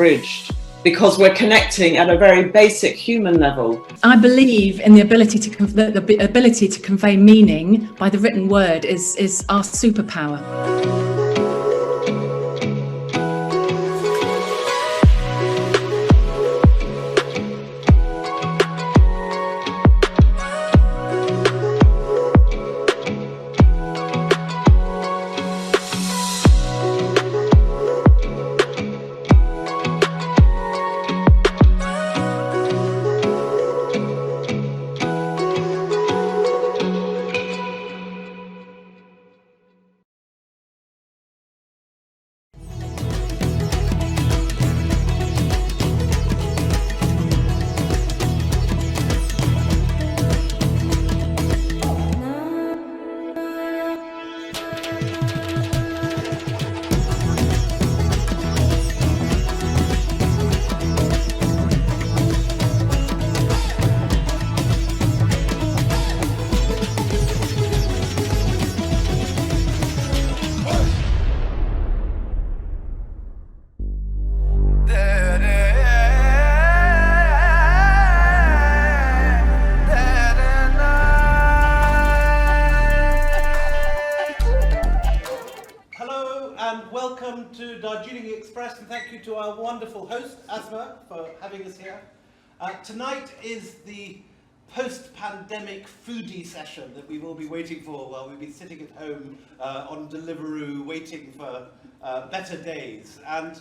bridged because we're connecting at a very basic human level. I believe in the ability to convey meaning by the written word is our superpower. Welcome to Darjeeling Express, and thank you to our wonderful host, Asma, for having us here. Tonight is the post-pandemic foodie session that we've all been waiting for while we've been sitting at home on Deliveroo waiting for better days. And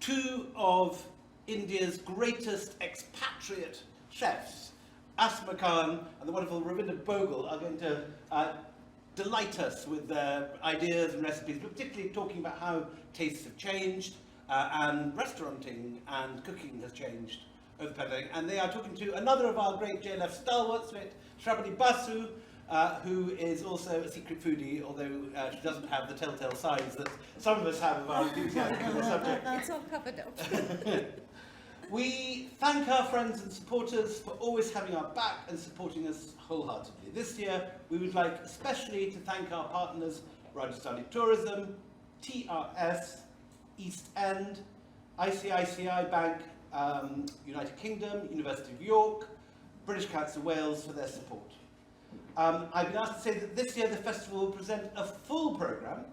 two of India's greatest expatriate chefs, Asma Khan and the wonderful Ravinder Bhogal, are going to delight us with their ideas and recipes, but particularly talking about how tastes have changed and restauranting and cooking has changed over the pandemic. And they are talking to another of our great JLF stalwarts, Shrabani Basu, who is also a secret foodie, although she doesn't have the telltale signs that some of us have of our enthusiasm for the subject. It's all covered up. We thank our friends and supporters for always having our back and supporting us wholeheartedly. This year, we would like especially to thank our partners, Rajasthani Tourism, TRS, East End, ICICI Bank, United Kingdom, University of York, British Council Wales for their support. I've been asked to say that this year the festival will present a full programme,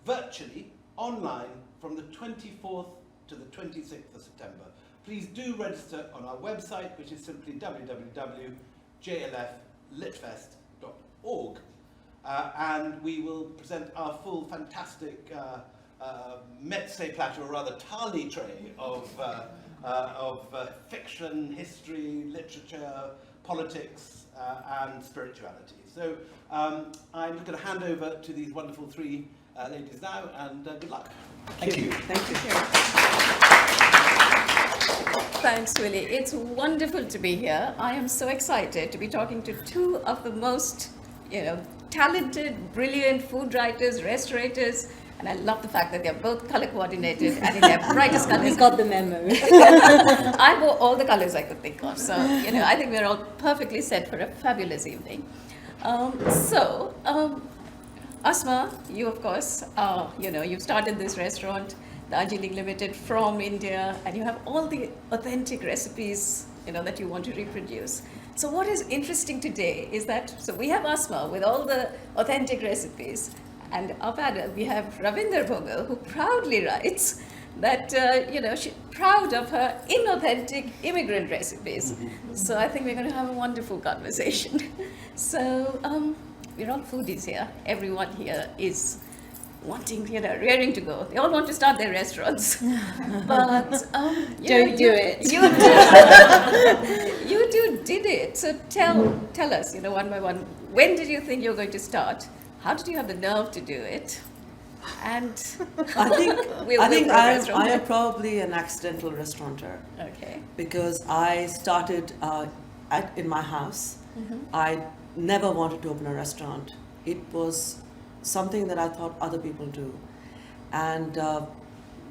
virtually, online, from the 24th to the 26th of September. Please do register on our website, which is simply www.jlflitfest.org. And we will present our full fantastic metse platter, or rather thali tray of fiction, history, literature, politics, and spirituality. So I'm going to hand over to these wonderful three ladies now, and good luck. Thank you. Thank you. Thanks, Willie. It's wonderful to be here. I am so excited to be talking to two of the most, talented, brilliant food writers, restaurateurs, and I love the fact that they're both color coordinated and in their brightest colors. We got the memo. I wore all the colors I could think of, so I think we're all perfectly set for a fabulous evening. Asma, you of course, you've started this restaurant, Darjeeling Limited, from India, and you have all the authentic recipes, that you want to reproduce. So what is interesting today is that, we have Asma with all the authentic recipes, and our panel, we have Ravinder Bhogal, who proudly writes that, she's proud of her inauthentic immigrant recipes. So I think we're going to have a wonderful conversation. So we're all foodies here. Everyone here is wanting, raring to go. They all want to start their restaurants. But Don't do it. You two did it. So tell us, one by one, when did you think you were going to start? How did you have the nerve to do it? And I think I am probably an accidental restaurateur. Okay. Because I started in my house. Mm-hmm. I never wanted to open a restaurant. It was something that I thought other people do, and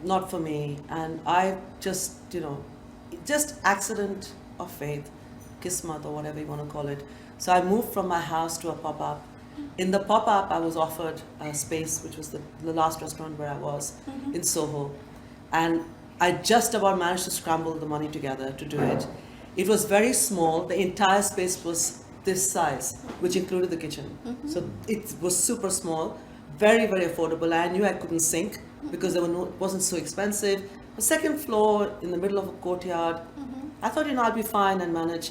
not for me. And I just accident of faith, kismat, or whatever you want to call it. So I moved from my house to a pop-up. In the pop-up, I was offered a space, which was the last restaurant where I was, in Soho. And I just about managed to scramble the money together to do it. It was very small. The entire space was this size, which included the kitchen. So it was super small, very, very affordable. I knew I couldn't sink because it wasn't so expensive. The second floor in the middle of a courtyard. I thought, I'll be fine and manage.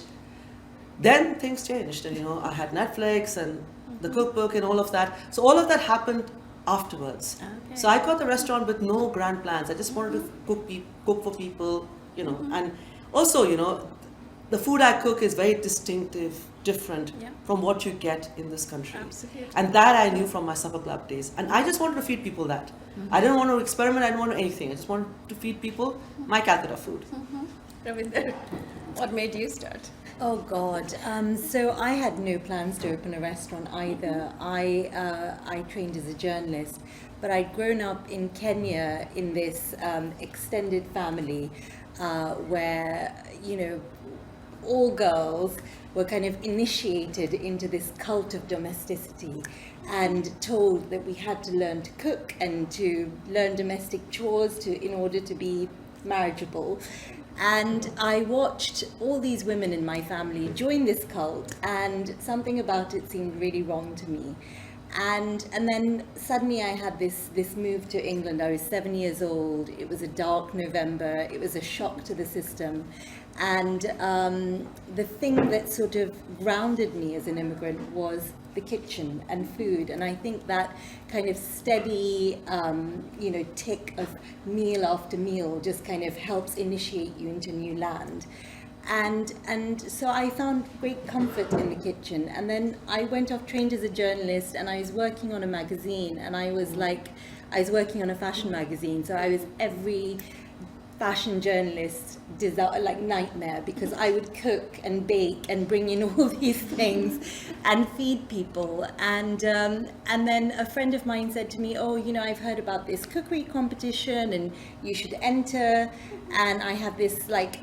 Then things changed, and I had Netflix and the cookbook and all of that. So all of that happened afterwards. Okay. So I got the restaurant with no grand plans. I just wanted to cook for people, and also, the food I cook is very distinctive, different from what you get in this country. Absolutely. And that I knew from my supper club days. And I just wanted to feed people that. I didn't want to experiment, I didn't want to do anything. I just wanted to feed people my Calcutta food. Ravinder, what made you start? Oh God! So I had no plans to open a restaurant either. I trained as a journalist, but I'd grown up in Kenya in this extended family where all girls were kind of initiated into this cult of domesticity and told that we had to learn to cook and to learn domestic chores in order to be marriageable. And I watched all these women in my family join this cult, and something about it seemed really wrong to me. And then suddenly I had this move to England. I was 7 years old. It was a dark November. It was a shock to the system. And the thing that sort of grounded me as an immigrant was the kitchen and food. And I think that kind of steady, tick of meal after meal just kind of helps initiate you into new land. And so I found great comfort in the kitchen. And then I went off, trained as a journalist, and I was working on a magazine, and I was working on a fashion magazine. So I was every fashion journalist like nightmare, because I would cook and bake and bring in all these things and feed people. And then a friend of mine said to me, oh, you know, I've heard about this cookery competition and you should enter. And I have this like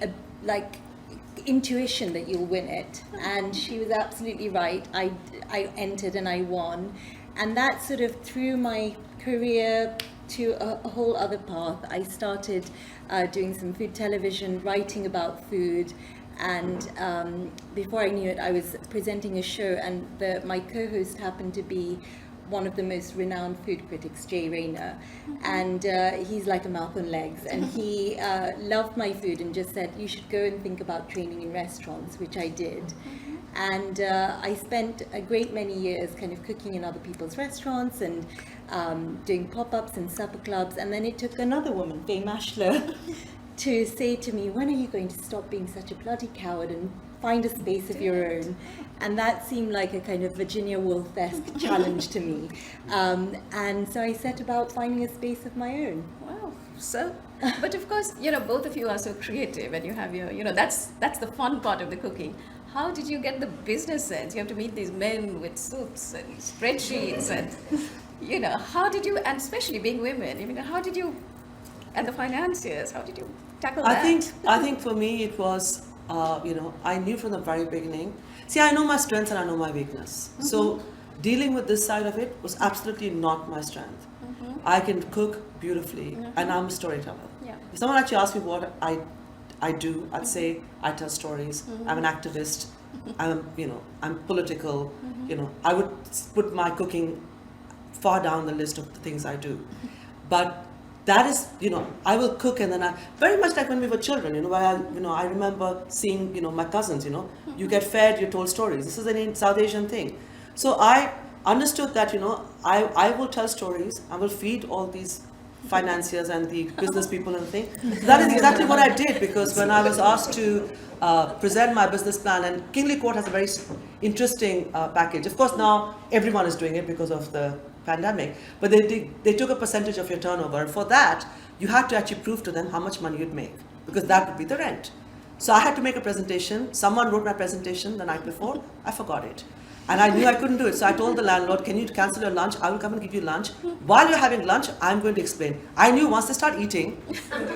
intuition that you'll win it. And she was absolutely right. I entered and I won. And that sort of threw my career to a whole other path. I started doing some food television, writing about food, and before I knew it, I was presenting a show, and my co-host happened to be one of the most renowned food critics, Jay Rayner, and he's like a mouth on legs, and he loved my food and just said, you should go and think about training in restaurants, which I did. And I spent a great many years kind of cooking in other people's restaurants and doing pop-ups and supper clubs. And then it took another woman, Faye Mashler, to say to me, when are you going to stop being such a bloody coward and find a space of your own? And that seemed like a kind of Virginia Woolf-esque challenge to me. And so I set about finding a space of my own. Wow. So, but of course, you know, both of you are so creative, and you have your, you know, that's the fun part of the cooking. How did you get the business sense? You have to meet these men with suits and spreadsheets, and you know, how did you, and especially being women, I mean, how did you, and the financiers, how did you tackle that? I think for me it was, you know, I knew from the very beginning. See, I know my strengths and I know my weakness. So dealing with this side of it was absolutely not my strength. I can cook beautifully, and I'm a storyteller. Yeah. If someone actually asks me what I do, I'd say I tell stories. I'm an activist. I'm political. You know, I would put my cooking far down the list of the things I do. But that is, you know, I will cook, and then I very much like when we were children. You know, where I remember seeing, you know, my cousins. You know, you get fed, you're told stories. This is an South Asian thing. So I understood that, you know, I will tell stories. I will feed all these financiers and the business people and things. So that is exactly what I did, because when I was asked to present my business plan, and Kingly Court has a very interesting package. Of course, now everyone is doing it because of the pandemic, but they took a percentage of your turnover. For that, you had to actually prove to them how much money you'd make, because that would be the rent. So I had to make a presentation. Someone wrote my presentation the night before. I forgot it. And I knew I couldn't do it. So I told the landlord, can you cancel your lunch? I will come and give you lunch. While you're having lunch, I'm going to explain. I knew once they start eating,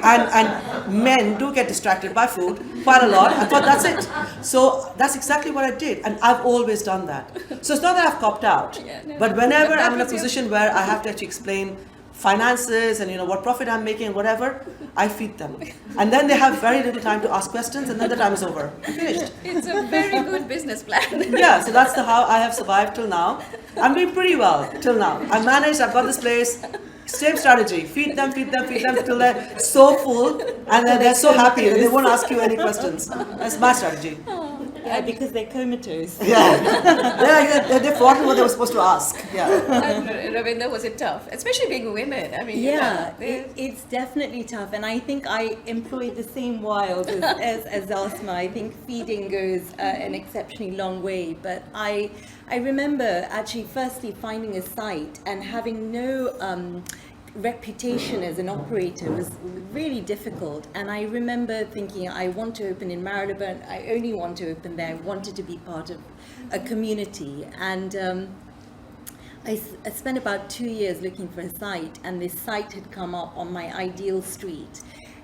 and men do get distracted by food quite a lot, I thought that's it. So that's exactly what I did. And I've always done that. So it's not that I've copped out. But whenever I'm in a position where I have to actually explain finances and, you know, what profit I'm making and whatever, I feed them. And then they have very little time to ask questions, and then the time is over. I'm finished. It's a very good business plan. Yeah, so that's how I have survived till now. I'm doing pretty well till now. I've managed, I've got this place. Same strategy. Feed them till they're so full, and then they're so happy and they won't ask you any questions. That's my strategy. Yeah, because they're comatose. Yeah, they've forgotten what they were supposed to ask. Yeah. And Ravinder, was it tough? Especially being women. I mean, Yeah, you know, it's definitely tough, and I think I employ the same wiles as Asma. I think feeding goes an exceptionally long way, but I remember actually firstly finding a site and having no reputation as an operator was really difficult. And I remember thinking, I want to open in Marylebone, I only want to open there, I wanted to be part of a community. And I spent about 2 years looking for a site, and this site had come up on my ideal street.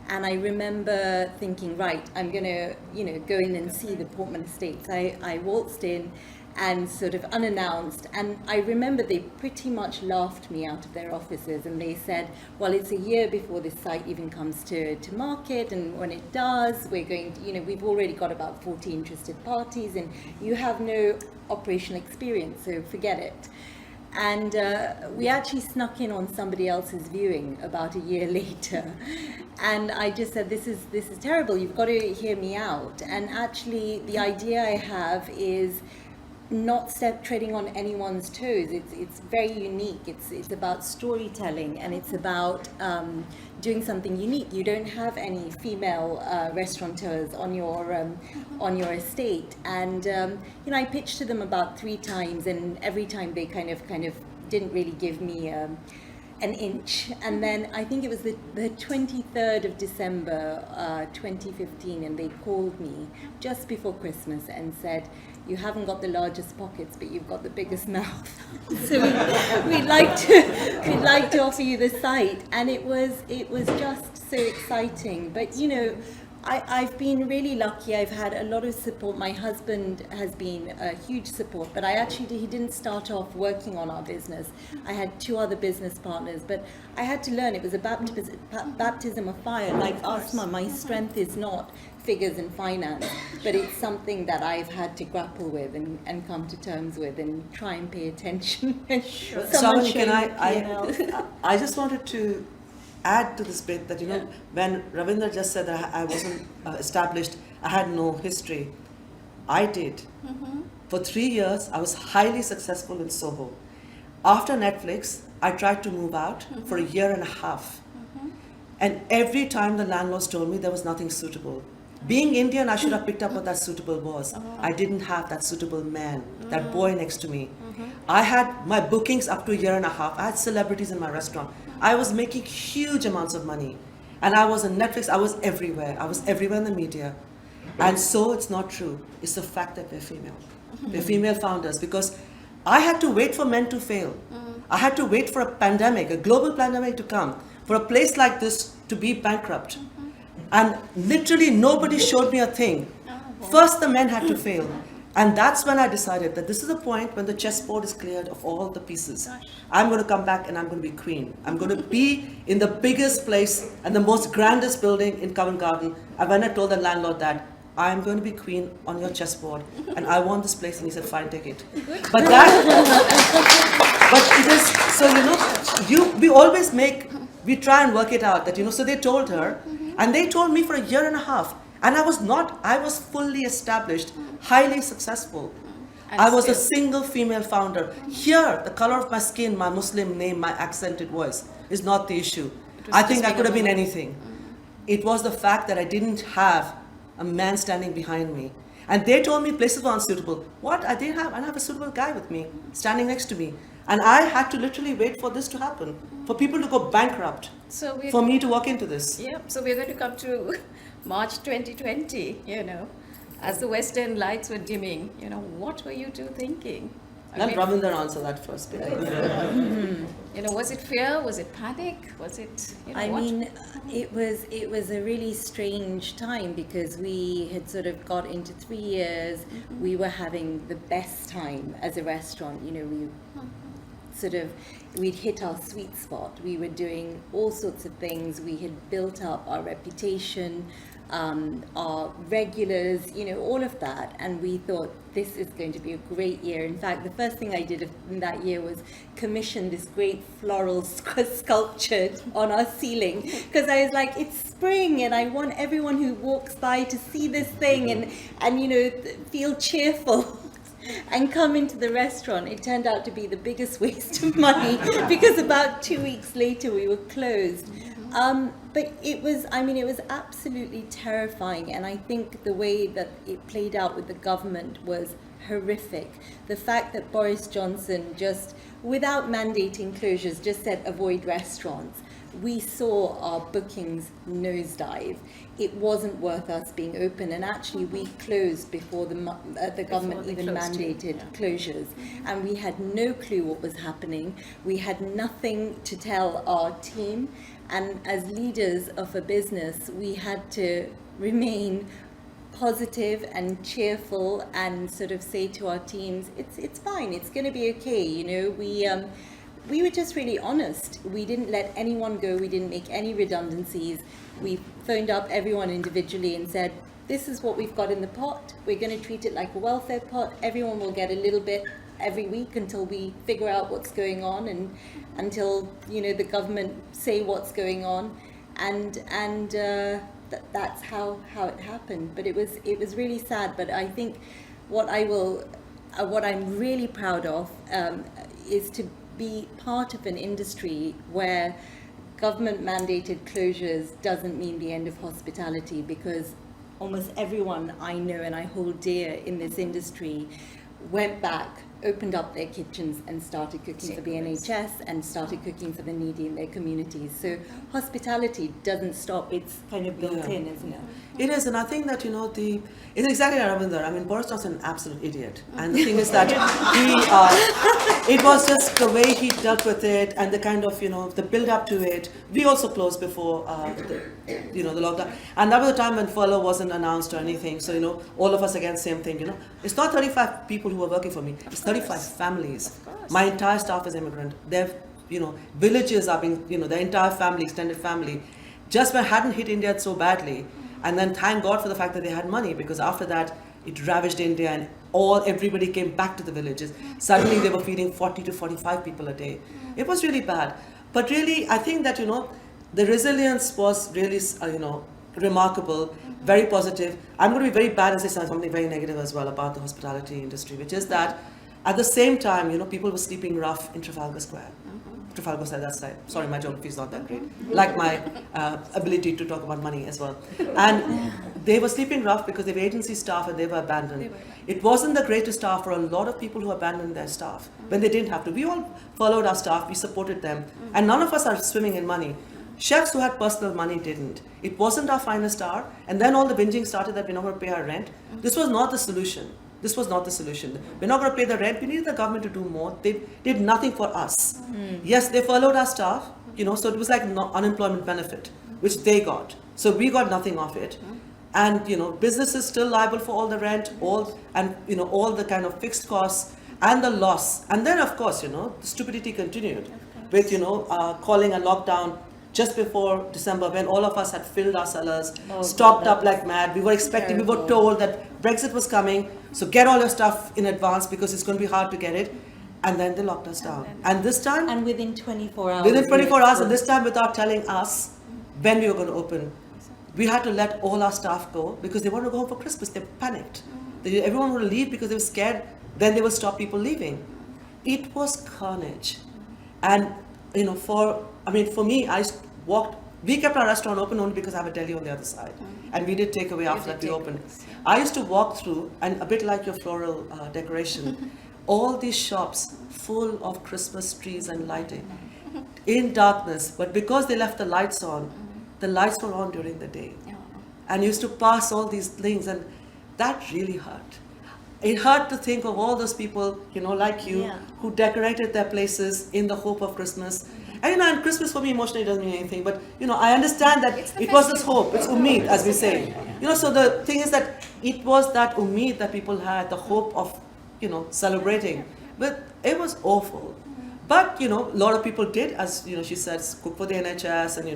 And I remember thinking, right, I'm going to, you know, go in and see the Portman Estates. I waltzed in and sort of unannounced, and I remember they pretty much laughed me out of their offices, and they said, well, it's a year before this site even comes to market, and when it does, we're going to, you know, we've already got about 40 interested parties, and you have no operational experience, so forget it. And we actually snuck in on somebody else's viewing about a year later, and I just said, this is terrible, you've got to hear me out. And actually the idea I have is not treading on anyone's toes. It's very unique. It's about storytelling, and it's about doing something unique. You don't have any female restaurateurs on your estate, and you know, I pitched to them about 3 times, and every time they kind of didn't really give me an inch. And then I think it was the 23rd of December 2015, and they called me just before Christmas and said, you haven't got the largest pockets, but you've got the biggest mouth. So we'd like to offer you the site. And it was just so exciting. But you know, I've been really lucky. I've had a lot of support. My husband has been a huge support, but he didn't start off working on our business. I had 2 other business partners, but I had to learn. It was a baptism of fire. Like Asma, my strength is not figures and finance, but it's something that I've had to grapple with and come to terms with and try and pay attention. Sure. I just wanted to add to this bit that, you know, when Ravinder just said that I wasn't established, I had no history. I did. For 3 years, I was highly successful in Soho. After Netflix, I tried to move out for a year and a half. And every time the landlords told me there was nothing suitable. Being Indian, I should have picked up what that suitable was. I didn't have that suitable man, that boy next to me. I had my bookings up to a year and a half. I had celebrities in my restaurant. I was making huge amounts of money. And I was on Netflix, I was everywhere. I was everywhere in the media. And so it's not true. It's the fact that we're female. We're female founders, because I had to wait for men to fail. I had to wait for a pandemic, a global pandemic to come, for a place like this to be bankrupt. And literally nobody showed me a thing. First the men had to fail. And that's when I decided that this is the point when the chessboard is cleared of all the pieces. I'm going to come back and I'm going to be queen. I'm going to be in the biggest place and the most grandest building in Covent Garden. And when I told the landlord that, I'm going to be queen on your chessboard and I want this place, and he said, fine, take it. But it is, so you know, we try and work it out that, you know, so they told her, and they told me for a year and a half. And I was fully established, highly successful. I was a single female founder. Here, the color of my skin, my Muslim name, my accented voice is not the issue. I think I could have been anything. It was the fact that I didn't have a man standing behind me. And they told me places were unsuitable. What? I have a suitable guy with me, standing next to me. And I had to literally wait for this to happen, for people to go bankrupt, for me to walk into this. Yeah, so we're going to come to March 2020, you know, as the Western lights were dimming, you know, what were you two thinking? Let Ravinder answer that first. You know, was it fear? Was it panic? Was it, you know, I mean, it was a really strange time, because we had sort of got into 3 years. We were having the best time as a restaurant. You know, we'd hit our sweet spot. We were doing all sorts of things. We had built up our reputation, our regulars, you know, all of that. And we thought, this is going to be a great year. In fact, the first thing I did in that year was commission this great floral sculpture on our ceiling, because I was like, it's spring and I want everyone who walks by to see this thing and you know, feel cheerful and come into the restaurant. It turned out to be the biggest waste of money, because about 2 weeks later we were closed. But it was absolutely terrifying, and I think the way that it played out with the government was horrific. The fact that Boris Johnson just, without mandating closures, just said avoid restaurants. We saw our bookings nosedive. It wasn't worth us being open, and actually we closed before the government even mandated closures. And we had no clue what was happening. We had nothing to tell our team, and as leaders of a business, we had to remain positive and cheerful and sort of say to our teams, it's fine, it's going to be okay. You know, we were just really honest. We didn't let anyone go. We didn't make any redundancies. We phoned up everyone individually and said, this is what we've got in the pot. We're going to treat it like a welfare pot. Everyone will get a little bit every week until we figure out what's going on, and until, you know, the government say what's going on. And that's how it happened. But it was really sad. But I think what I'm really proud of is to be part of an industry where government mandated closures doesn't mean the end of hospitality, because almost everyone I know and I hold dear in this industry went back opened up their kitchens and started cooking for the NHS and started cooking for the needy in their communities. So hospitality doesn't stop, it's kind of built in, isn't it? It is, and I think that, it's exactly like Ravinder. I mean, Boris Johnson's an absolute idiot. And the thing is that it was just the way he dealt with it and the kind of, the build up to it. We also closed before, the lockdown. And that was the time when furlough wasn't announced or anything. So, all of us again, same thing, It's not 35 people who are working for me. It's 35 families. My entire staff is immigrant. They've, villages are being, their entire family, extended family, just hadn't hit India so badly. And then thank God for the fact that they had money, because after that, it ravaged India and everybody came back to the villages. Suddenly they were feeding 40 to 45 people a day. It was really bad. But really, I think that, the resilience was really, remarkable, very positive. I'm going to be very bad and say something very negative as well about the hospitality industry, which is that at the same time, people were sleeping rough in Trafalgar Square. Trafalgar Square, that side. Sorry, my geography is not that great. Like my ability to talk about money as well. And they were sleeping rough because they were agency staff and they were abandoned. It wasn't the greatest staff for a lot of people who abandoned their staff when they didn't have to. We all followed our staff, we supported them, and none of us are swimming in money. Chefs who had personal money didn't. It wasn't our finest hour, and then all the binging started that we're not going to pay our rent. This was not the solution. This was not the solution. We're not going to pay the rent. We needed the government to do more. They did nothing for us. Yes, they furloughed our staff, so it was like unemployment benefit, which they got. So we got nothing of it. And, business is still liable for all the rent, all the kind of fixed costs and the loss. And then, of course, the stupidity continued with, calling a lockdown just before December, when all of us had filled our cellars, stocked up like mad. We were expecting, we were told that Brexit was coming, so get all your stuff in advance because it's going to be hard to get it. And then they locked us down. And this time... And within 24 hours. Within 24 hours, and this time without telling us when we were going to open. We had to let all our staff go because they wanted to go home for Christmas. They panicked. Everyone would leave because they were scared. Then they would stop people leaving. It was carnage. And, for me, we kept our restaurant open only because I have a deli on the other side. And we did take away after that we opened. I used to walk through, and a bit like your floral decoration, all these shops full of Christmas trees and lighting in darkness. But because they left the lights on, the lights were on during the day. And used to pass all these things, and that really hurt. It hurt to think of all those people, like you, who decorated their places in the hope of Christmas. And Christmas for me emotionally doesn't mean anything, but I understand that it was this hope, it's ummeed, as we say. So the thing is that it was that ummeed that people had, the hope of, celebrating. But it was awful. But, a lot of people did, as, she says, cook for the NHS and,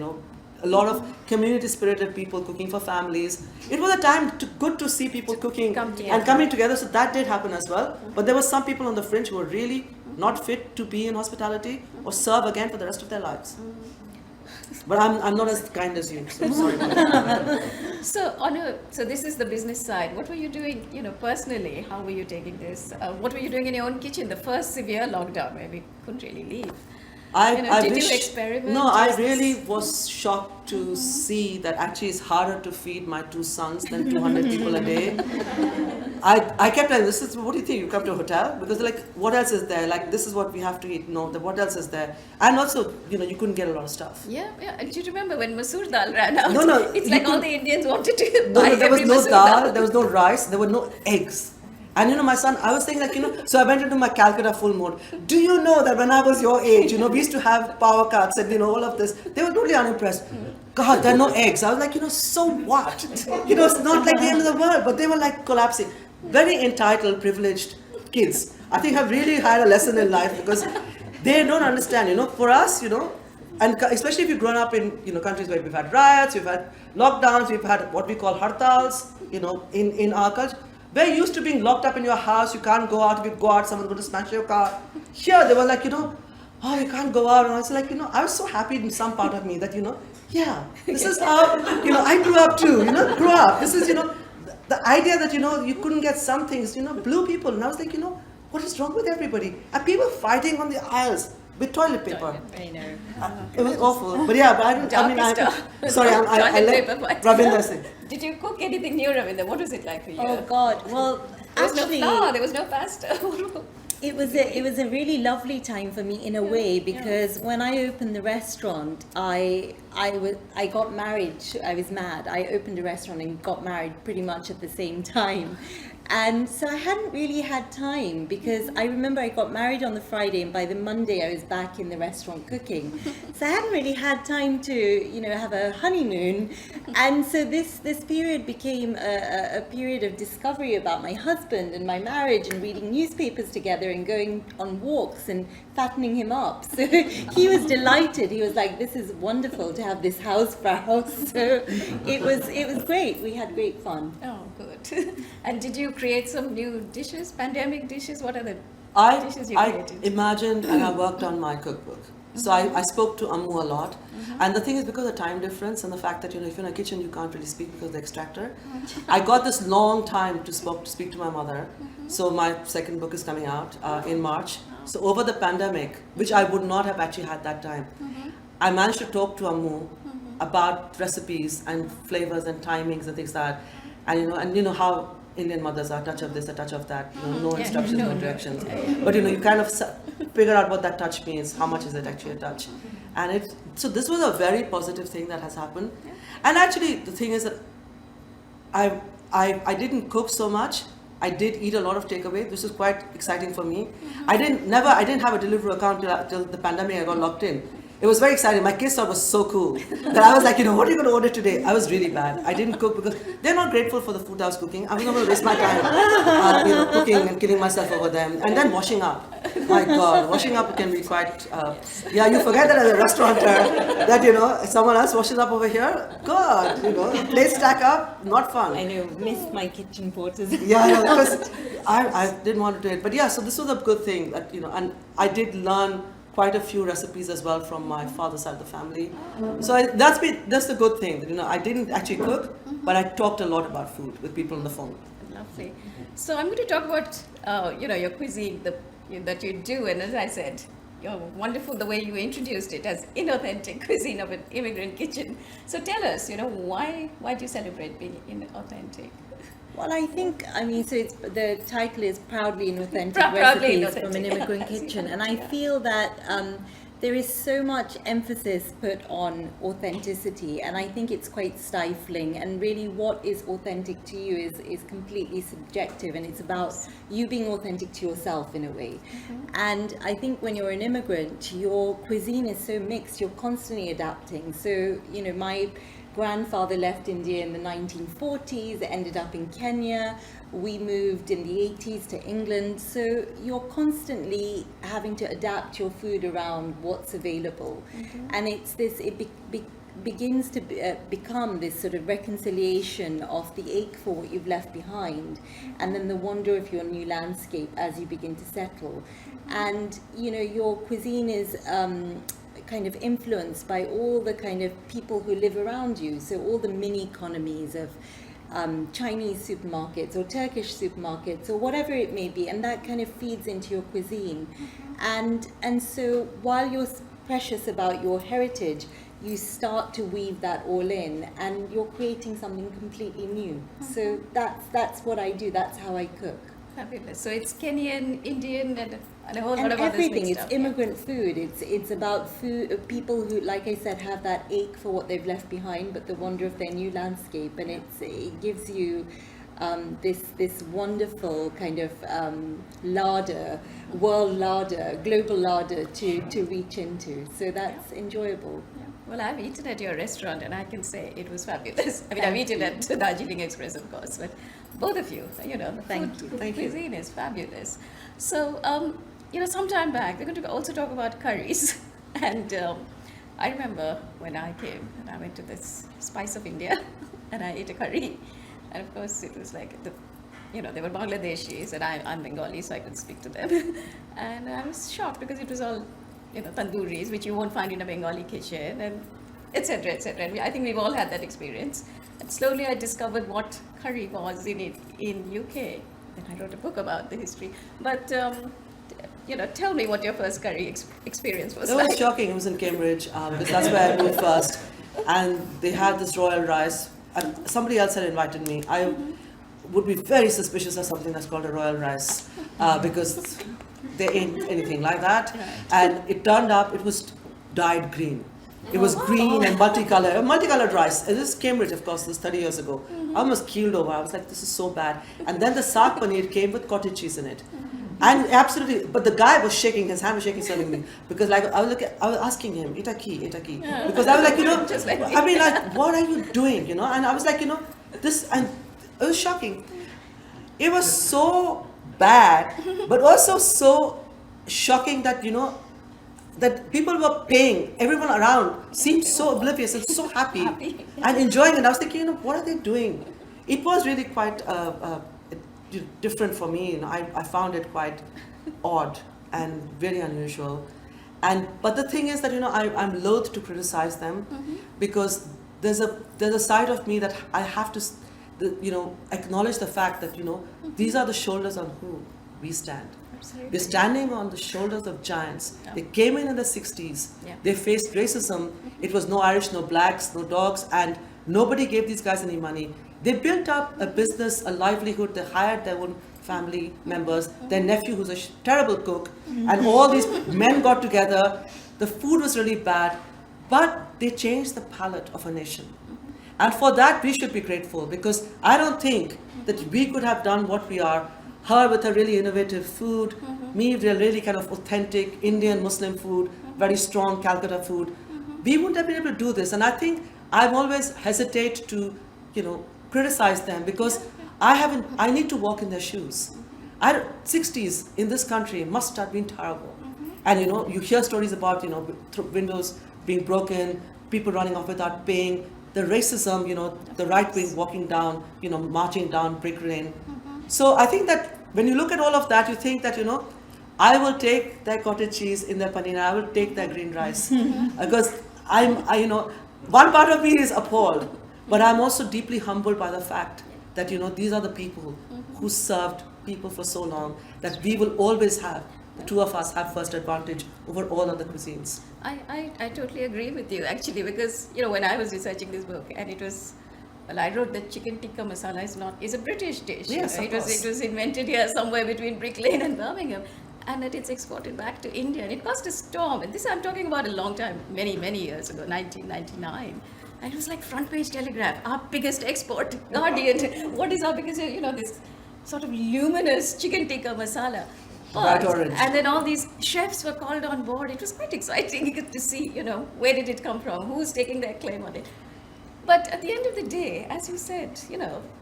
a lot of community-spirited people cooking for families. It was a time good to see people cooking and coming together, so that did happen as well. But there were some people on the fringe who were really not fit to be in hospitality or serve again for the rest of their lives. But I'm not as kind as you, so sorry about that. So this is the business side. What were you doing, personally? How were you taking this? What were you doing in your own kitchen? The first severe lockdown where we couldn't really leave. Did you experiment? No, I really was shocked to see that actually it's harder to feed my 2 sons than 200 people a day. I kept like, what do you think? You come to a hotel? Because they're like, what else is there? Like, this is what we have to eat. No, what else is there? And also, you couldn't get a lot of stuff. Yeah. And do you remember when Masoor dal ran out? No. It's like all the Indians wanted to buy No, there was no Masoor dal, there was no rice, there were no eggs. And my son, I was saying so I went into my Calcutta full mode. Do you know that when I was your age, we used to have power cuts and, all of this. They were totally unimpressed. God, there are no eggs. I was like, so what? It's not like the end of the world, but they were like collapsing. Very entitled, privileged kids. I think have really had a lesson in life because they don't understand, for us, and especially if you've grown up in, countries where we've had riots, we've had lockdowns, we've had what we call hartals, in our culture. We're used to being locked up in your house, you can't go out. If you go out, someone's going to smash your car. Here, they were like, you can't go out. And I was like, I was so happy in some part of me that, this is how, I grew up too, grew up. This is, the idea that, you couldn't get some things, blue people. And I was like, what is wrong with everybody? And people fighting on the aisles with toilet paper. I know. It was awful. But yeah, but I let Ravinder say. Did you cook anything new, Ravinder? What was it like for you? Oh God, well, There was actually, no flour, there was no pasta. It was a really lovely time for me in a way, because when I opened the restaurant, I got married. I was mad. I opened a restaurant and got married pretty much at the same time. And so I hadn't really had time, because I remember I got married on the Friday and by the Monday I was back in the restaurant cooking. So I hadn't really had time to, have a honeymoon. And so this period became a period of discovery about my husband and my marriage, and reading newspapers together and going on walks and fattening him up. So he was delighted. He was like, this is wonderful to have this Hausfrau. So it was great. We had great fun. Oh, good. And did you create some new dishes, pandemic dishes? What are the dishes you I created? imagined and I worked on my cookbook. So I spoke to Ammu a lot. And the thing is, because of the time difference and the fact that, if you're in a kitchen, you can't really speak because of the extractor. I got this long time to speak to my mother. So my second book is coming out in March. So over the pandemic, which I would not have actually had that time, I managed to talk to Ammu about recipes and flavors and timings and things like that. And you know how Indian mothers are, touch of this, a touch of that, no instructions, no directions. But you kind of figure out what that touch means, how much is it actually a touch. And so this was a very positive thing that has happened. And actually the thing is that I didn't cook so much. I did eat a lot of takeaway. This was quite exciting for me. I didn't have a delivery account till the pandemic. I got locked in. It was very exciting. My kids thought it was so cool that I was like, what are you going to order today? I was really bad. I didn't cook because they're not grateful for the food I was cooking. I was not going to waste my time, cooking and killing myself over them. And then washing up. My God, washing up can be quite. You forget that as a restaurateur, that someone else washes up over here. God, plates stack up, not fun. I know, missed my kitchen porters. Because I didn't want to do it. But so this was a good thing that and I did learn quite a few recipes as well from my father's side of the family. So that's the good thing. That, I didn't actually cook, but I talked a lot about food with people on the phone. Lovely. So I'm going to talk about your cuisine that you do, and as I said, you're wonderful the way you introduced it as inauthentic cuisine of an immigrant kitchen. So tell us, why do you celebrate being inauthentic? Well, I think, so the title is Proudly Inauthentic Proudly Recipes Inauthentic. from an Immigrant Kitchen. And I feel that there is so much emphasis put on authenticity, and I think it's quite stifling. And really what is authentic to you is completely subjective, and it's about you being authentic to yourself in a way. And I think when you're an immigrant, your cuisine is so mixed, you're constantly adapting. So, my grandfather left India in the 1940s, ended up in Kenya. We moved in the 80s to England. So you're constantly having to adapt your food around what's available. And it's this, begins to become this sort of reconciliation of the ache for what you've left behind, and then the wonder of your new landscape as you begin to settle. And, your cuisine is kind of influenced by all the kind of people who live around you. So all the mini economies of Chinese supermarkets or Turkish supermarkets or whatever it may be, and that kind of feeds into your cuisine. And so while you're precious about your heritage, you start to weave that all in, and you're creating something completely new. So that's what I do. That's how I cook. Fabulous. So it's Kenyan, Indian, and a whole lot And of others everything. mixed It's up. immigrant food. It's about food. People who, like I said, have that ache for what they've left behind, but the wonder of their new landscape. And it gives you this wonderful kind of larder, world larder, global larder to reach into. So that's enjoyable. Well, I've eaten at your restaurant, and I can say it was fabulous. I've eaten at Darjeeling Express, of course, but both of you, the Thank food, you. the cuisine is fabulous. So, some time back, we're going to also talk about curries. And I remember when I came and I went to this Spice of India, and I ate a curry. And of course, it was like they were Bangladeshis, and I'm Bengali, so I could speak to them. And I was shocked because it was all tandooris, which you won't find in a Bengali kitchen, and etc., etc. And I think we've all had that experience. And slowly I discovered what curry was in UK. And I wrote a book about the history. But, tell me what your first curry experience was It like. was shocking. It was in Cambridge because that's where I moved first. And they had this royal rice. And somebody else had invited me. I would be very suspicious of something that's called a royal rice because there ain't anything like that. Right. And it turned up, it was dyed green. It was green and multicolored rice. This is Cambridge, of course, this 30 years ago. I almost keeled over. I was like, this is so bad. And then the saag paneer came with cottage cheese in it. And absolutely, but the guy was shaking, his hand was shaking, serving me. Because like, I was asking him, ita ki. Because I was like, Just like I mean, like, what are you doing, And I was like, this, and it was shocking. It was so bad, but also so shocking that, that people were paying, everyone around seemed so oblivious and so happy and enjoying it. I was thinking, what are they doing? It was really quite different for me. I found it quite odd and very unusual. But the thing is that, I'm loath to criticize them because there's a side of me that I have to, acknowledge the fact that, these are the shoulders on whom we stand. Absolutely. We're standing on the shoulders of giants. Yeah. They came in the 60s. Yeah. They faced racism. It was no Irish, no blacks, no dogs, and nobody gave these guys any money. They built up a business, a livelihood. They hired their own family members, their nephew who's a terrible cook, and all these men got together. The food was really bad, but they changed the palate of a nation. And for that, we should be grateful because I don't think that we could have done what we are, her with a really innovative food, me with a really kind of authentic Indian Muslim food, very strong Calcutta food. We wouldn't have been able to do this. And I think I always hesitate to, criticize them because I need to walk in their shoes. 60s in this country must have been terrible. And you hear stories about, windows being broken, people running off without paying, the racism, the right wing walking down, marching down brick lane. So I think that when you look at all of that, you think that, I will take their cottage cheese in their paneer, I will take their green rice. Because one part of me is appalled, but I'm also deeply humbled by the fact that, these are the people who served people for so long, that we will always have, the two of us have first advantage over all other cuisines. I totally agree with you actually, because when I was researching this book, and I wrote that chicken tikka masala is a British dish. Yes, of course. It was invented here somewhere between Brick Lane and Birmingham, and that it's exported back to India, and it caused a storm. And this I'm talking about a long time, many years ago, 1999. And it was like front page Telegraph, our biggest export. Guardian, what is our biggest? This sort of luminous chicken tikka masala. Bright orange. And then all these chefs were called on board. It was quite exciting to see, where did it come from? Who's taking their claim on it? But at the end of the day, as you said,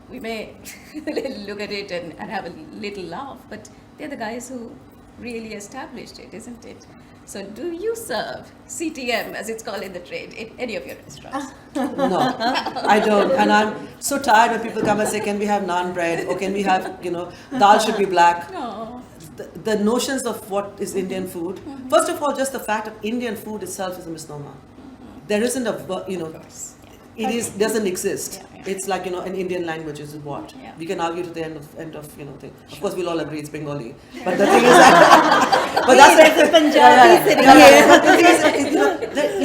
we may look at it and have a little laugh, but they're the guys who really established it, isn't it? So do you serve CTM, as it's called in the trade, in any of your restaurants? No, I don't. And I'm so tired when people come and say, can we have naan bread? Or can we have, dal should be black? No. The notions of what is Indian food. First of all, just the fact of Indian food itself is a misnomer. There isn't it doesn't exist. Yeah. It's like, an Indian language is what. Yeah. We can argue to the end of thing. Of course, we'll all agree it's Bengali. But the thing is that, but that's There's a Punjabi sitting here.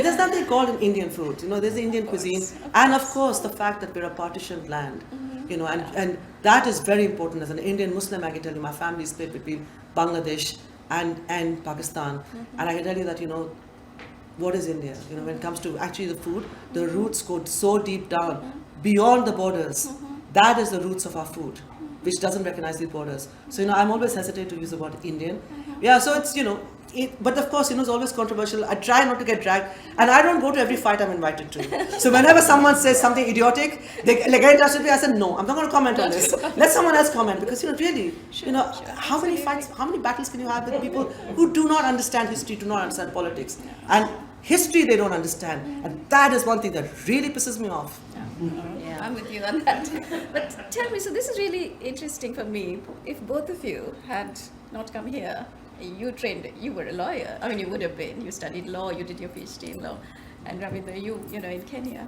there's nothing called an Indian food. There's the Indian cuisine. And of course, the fact that we're a partitioned land. And that is very important. As an Indian Muslim, I can tell you, my family is split between Bangladesh and Pakistan. And I can tell you that, what is India? When it comes to actually the food, the roots go so deep down, beyond the borders. That is the roots of our food, which doesn't recognize the borders. So, I'm always hesitant to use the word Indian. Yeah, so it's, but of course, it's always controversial. I try not to get dragged, and I don't go to every fight I'm invited to. So whenever someone says something idiotic, they get in touch with me. I said, no, I'm not going to comment on this. Let someone else comment, because really, how many fights, how many battles can you have with people who do not understand history, do not understand politics, and history they don't understand, and that is one thing that really pisses me off. Yeah, I'm with you on that. But tell me, so this is really interesting for me. If both of you had not come here, you were a lawyer. I mean, you would have been. You studied law, you did your PhD in law. And Ravinder, in Kenya,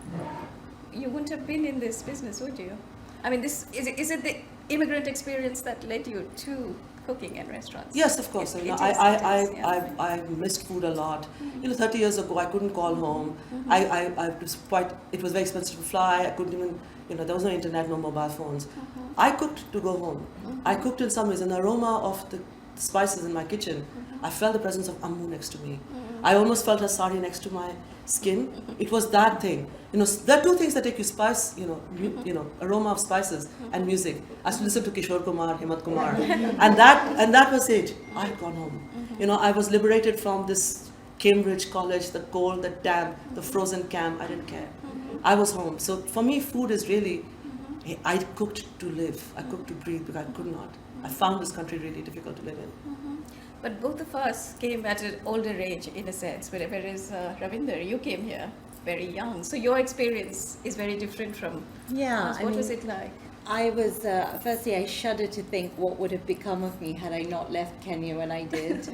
you wouldn't have been in this business, would you? I mean, is it the immigrant experience that led you to cooking and restaurants? Yes, of course. I missed food a lot. 30 years ago, I couldn't call home. It was very expensive to fly. I couldn't even, there was no internet, no mobile phones. I cooked to go home. I cooked in some ways, an aroma of the spices in my kitchen, I felt the presence of Ammu next to me. I almost felt her sari next to my skin. It was that thing. You know, there are two things that take you: spice, aroma of spices, and music. I used to listen to Kishore Kumar, Himmat Kumar, and that was it. I had gone home. You know, I was liberated from this Cambridge college, the cold, the damp, the frozen camp. I didn't care. I was home. So for me, food is really, I cooked to live. I cooked to breathe because I could not. I found this country really difficult to live in. But both of us came at an older age, in a sense, whereas Ravinder, you came here very young. So your experience is very different from Yeah, us. What was it like? I was, firstly, I shudder to think what would have become of me had I not left Kenya when I did.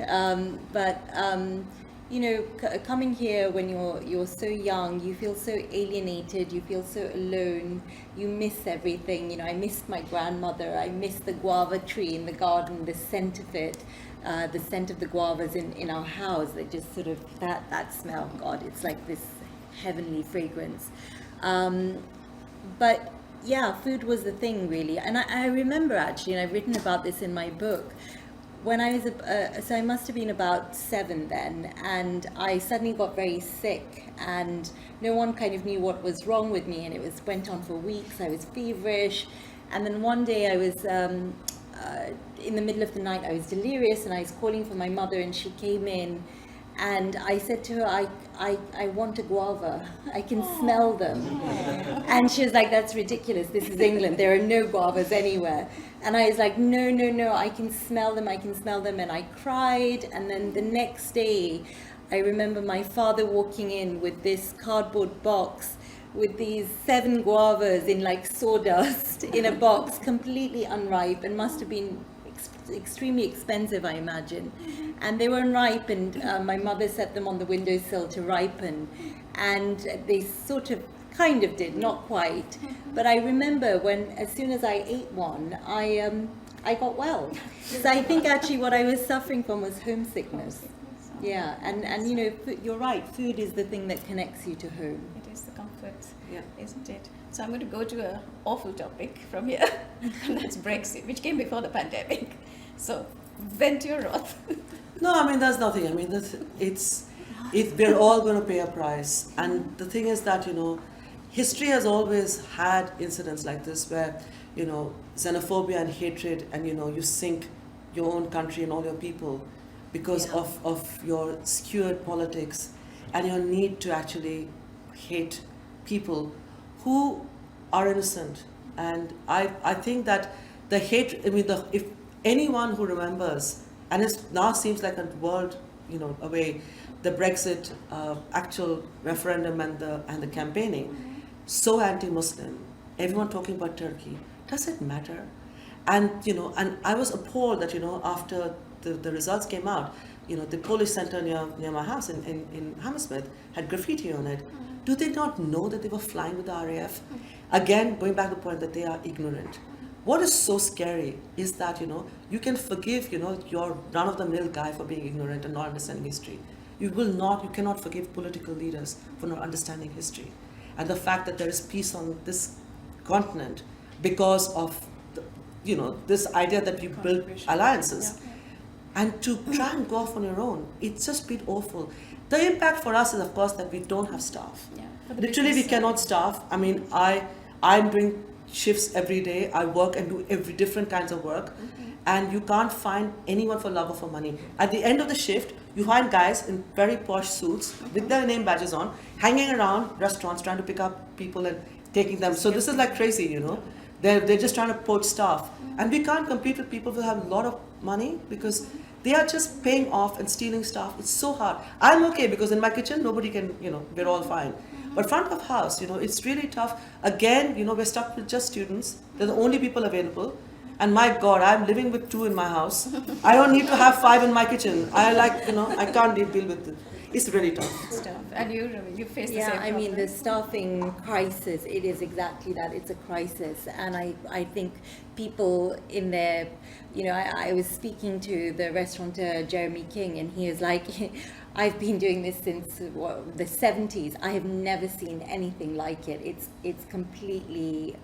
Coming here when you're so young, you feel so alienated, you feel so alone, you miss everything. You know, I missed my grandmother, I missed the guava tree in the garden, the scent of it, the scent of the guavas in our house. They just sort of, that smell, God, it's like this heavenly fragrance. But yeah, food was the thing really. And I remember actually, and I've written about this in my book, when I was, so I must have been about 7 then, and I suddenly got very sick, and no one kind of knew what was wrong with me, and it went on for weeks. I was feverish, and then one day I was, in the middle of the night, I was delirious, and I was calling for my mother, and she came in, and I said to her, I want a guava. I can smell them. And she was like, that's ridiculous. This is England. There are no guavas anywhere. And I was like, no, I can smell them. And I cried. And then the next day, I remember my father walking in with this cardboard box with these 7 guavas in like sawdust in a box, completely unripe, and must have been extremely expensive, I imagine. And they were unripe, and my mother set them on the windowsill to ripen, and they sort of kind of did, not quite. But I remember as soon as I ate one, I got well. So I think actually what I was suffering from was homesickness. Yeah, and you know, you're right, food is the thing that connects you to home. It is the comfort, Yeah. isn't it? So I'm going to go to an awful topic from here, and that's Brexit, which came before the pandemic. So vent your wrath. No, I mean, there's nothing. I mean, we're all going to pay a price. And the thing is that, you know, history has always had incidents like this where, you know, xenophobia and hatred, and, you know, you sink your own country and all your people because of your skewed politics and your need to actually hate people who are innocent. And I think that the hate, I mean, if anyone who remembers, and it now seems like a world, you know, away, the Brexit actual referendum and the campaigning, so anti-Muslim, everyone talking about Turkey, does it matter? And, you know, and I was appalled that, you know, after the results came out, you know, the Polish center near my house in Hammersmith had graffiti on it. Do they not know that they were flying with the RAF? Again, going back to the point that they are ignorant. What is so scary is that, you know, you can forgive, you know, your run-of-the-mill guy for being ignorant and not understanding history. You cannot forgive political leaders for not understanding history. And the fact that there is peace on this continent because of, you know, this idea that you build alliances. And to try and go off on your own, it's just been awful. The impact for us is, of course, that we don't have staff. Literally, we cannot staff. I mean, I'm doing shifts every day. I work and do every different kinds of work. And you can't find anyone for love or for money. At the end of the shift, you find guys in very posh suits with their name badges on, hanging around restaurants trying to pick up people and taking them. So this is like crazy, you know. They're just trying to poach staff. And we can't compete with people who have a lot of money because they are just paying off and stealing stuff. It's so hard. I'm okay because in my kitchen, nobody can, you know, we're all fine. But front of house, you know, it's really tough. Again, you know, we're stuck with just students. They're the only people available. And my God, I'm living with 2 in my house. I don't need to have 5 in my kitchen. I can't deal with it. It's really tough. Stuff. And you face the same Yeah, I problem. mean, the staffing crisis, it is exactly that. It's a crisis. And I think people in there, you know, I was speaking to the restaurateur, Jeremy King, and he was like, I've been doing this since the 70s. I have never seen anything like it. It's completely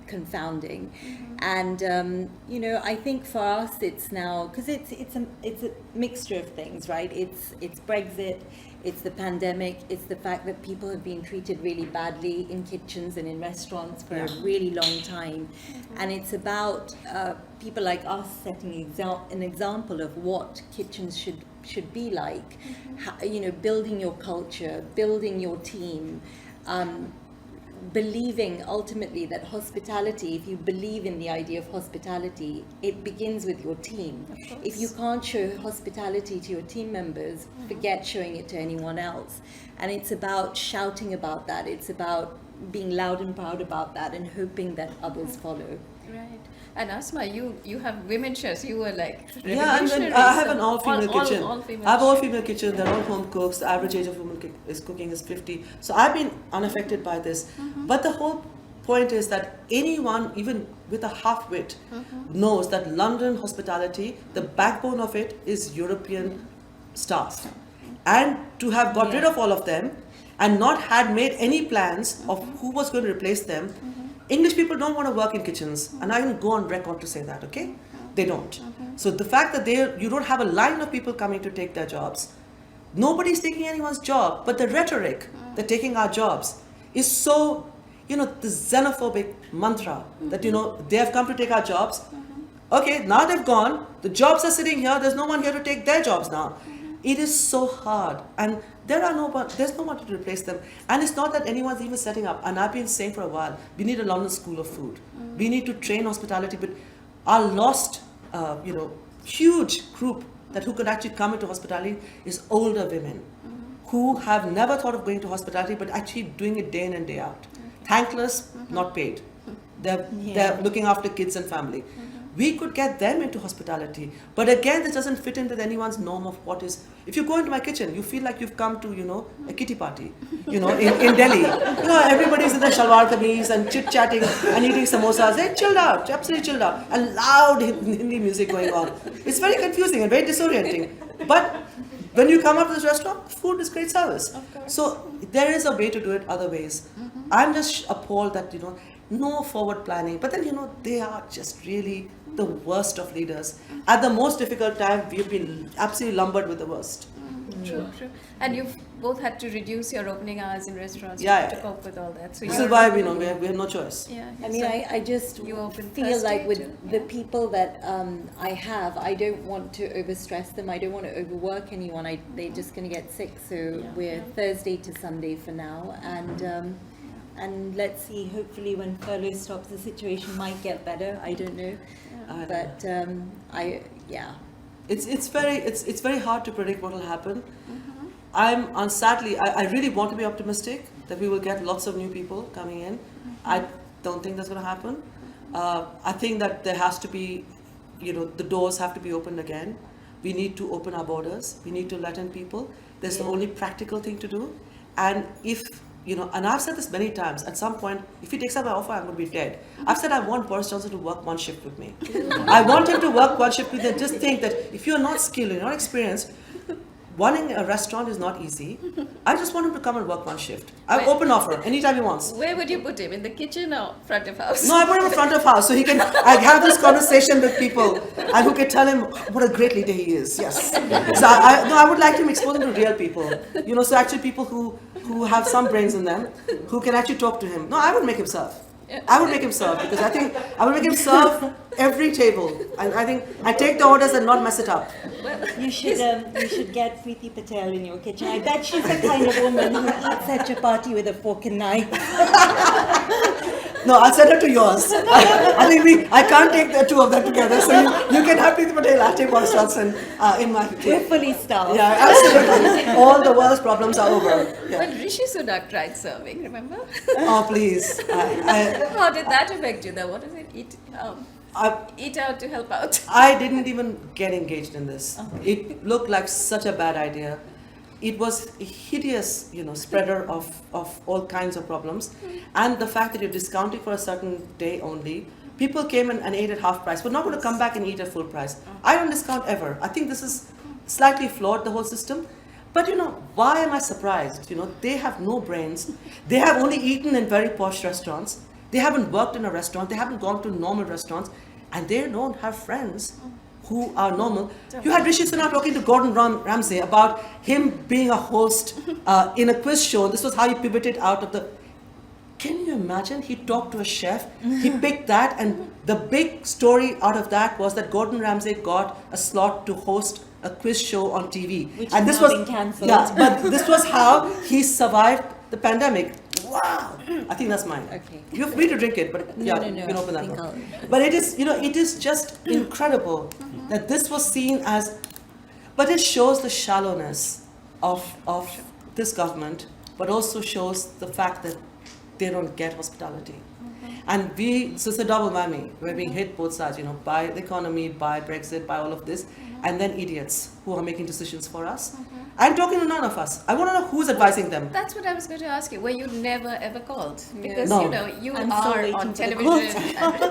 confounding. And you know, I think for us it's now, because it's a mixture of things, right? It's Brexit, it's the pandemic, it's the fact that people have been treated really badly in kitchens and in restaurants for a really long time. And it's about people like us setting an example of what kitchens should be like. You know, building your culture, building your team, believing ultimately that hospitality, if you believe in the idea of hospitality, it begins with your team. If you can't show hospitality to your team members, forget showing it to anyone else. And it's about shouting about that. It's about being loud and proud about that and hoping that others follow. Right. And Asma, you have women chefs. You were like Yeah, and then I have an all-female kitchen. I have all-female kitchen. They're all home cooks. The average age of women cooking is 50. So I've been unaffected by this. But the whole point is that anyone, even with a half-wit, knows that London hospitality, the backbone of it is European staff. And to have got rid of all of them and not had made any plans of who was going to replace them, English people don't want to work in kitchens, and I can go on record to say that, okay? They don't. So the fact that you don't have a line of people coming to take their jobs, nobody's taking anyone's job, but the rhetoric, they're taking our jobs, is so, you know, the xenophobic mantra that, you know, they have come to take our jobs. Okay, now they've gone, the jobs are sitting here, there's no one here to take their jobs now. It is so hard, and there's no one to replace them. And it's not that anyone's even setting up, and I've been saying for a while, we need a London School of Food. We need to train hospitality, but our lost, you know, huge group who could actually come into hospitality is older women who have never thought of going to hospitality, but actually doing it day in and day out. Thankless, not paid. They're looking after kids and family. We could get them into hospitality. But again, this doesn't fit into anyone's norm of what is. If you go into my kitchen, you feel like you've come to, you know, a kitty party, you know, in Delhi. You know, everybody's in their shalwar kameez and chit-chatting and eating samosas. They're chilled out, absolutely chilled out. And loud Hindi music going on. It's very confusing and very disorienting. But when you come up to this restaurant, food is great service. So there is a way to do it other ways. I'm just appalled that, you know, no forward planning. But then, you know, they are just really the worst of leaders. At the most difficult time, we've been absolutely lumbered with the worst. True. And you've both had to reduce your opening hours in restaurants to cope with all that. So this is why, you know, we have no choice. Yeah. I mean, I just feel like with the people that I have, I don't want to overstress them. I don't want to overwork anyone. They're just going to get sick. So we're Thursday to Sunday for now. And let's see, hopefully when furlough stops, the situation might get better. I don't know. It's very hard to predict what will happen. Sadly, I really want to be optimistic that we will get lots of new people coming in. I don't think that's going to happen. I think that there has to be, you know, the doors have to be opened again. We need to open our borders. We need to let in people. That's the only practical thing to do. And if, you know, and I've said this many times, at some point, if he takes up my offer, I'm going to be dead. I've said I want Boris Johnson to work one shift with me. I want him to work one shift with me and just think that if you're not skilled, you're not experienced, running a restaurant is not easy. I just want him to come and work one shift. I've open offer, anytime he wants. Where would you put him? In the kitchen or front of house? No, I put him in front of house so he can have this conversation with people and who can tell him what a great leader he is. Yes. So I would like him to expose him to real people. You know, so actually people who have some brains in them, who can actually talk to him. No, I would make him serve. I would make him serve because I think I would make him serve every table. I think I take the orders and not mess it up. You should get Preeti Patel in your kitchen. I bet she's the kind of woman who eats at chapati with a fork and knife. No, I'll send her to yours. I think I can't take the two of them together. So you can have Preeti Patel, I'll take Boris Johnson in my kitchen. We're fully staffed. Yeah, absolutely. All the world's problems are over. Yeah. Well, Rishi Sunak tried serving, remember? Oh, please. How did that affect you though? What is it? Eat out to help out. I didn't even get engaged in this. It looked like such a bad idea. It was a hideous, you know, spreader of all kinds of problems. And the fact that you're discounting for a certain day only, people came and ate at half price. We're not going to come back and eat at full price. I don't discount ever. I think this is slightly flawed, the whole system. But why am I surprised? They have no brains. They have only eaten in very posh restaurants. They haven't worked in a restaurant. They haven't gone to normal restaurants. And they don't have friends who are normal. You had Rishi Sunak talking to Gordon Ramsay about him being a host in a quiz show. This was how he pivoted out of the... Can you imagine? He talked to a chef. He picked that, and the big story out of that was that Gordon Ramsay got a slot to host a quiz show on TV. Which and has this now was been cancelled. Yeah, but this was how he survived the pandemic. Wow! I think that's mine. Okay. You're free to drink it, but No, yeah, no, no, you can open I that think one. I'll- But it is just incredible that this was seen as, but it shows the shallowness of this government, but also shows the fact that they don't get hospitality. And so it's a double whammy. We're being hit both sides, by the economy, by Brexit, by all of this, and then idiots who are making decisions for us. I'm talking to none of us. I want to know who's advising them. That's what I was going to ask you. Were you never ever called? Because No. you I'm still are waiting on for the television. And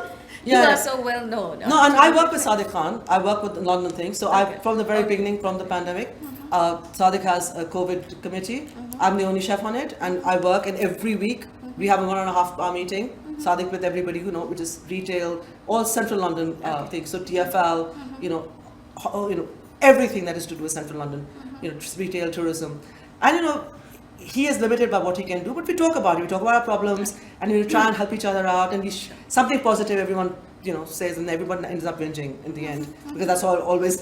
you Yeah. are so well known. No, and I work with Sadiq Khan. I work with the London thing. So Okay. from the very beginning, from the pandemic, Sadiq has a COVID committee. I'm the only chef on it, and I work. And every week we have a 1.5 hour meeting. Sadiq with everybody, which is retail, all central London things. So TFL, everything that is to do with central London, retail, tourism, and he is limited by what he can do. But we talk about it. We talk about our problems, and we try and help each other out. And something positive, everyone says, and everyone ends up whinging in the end because that's all always.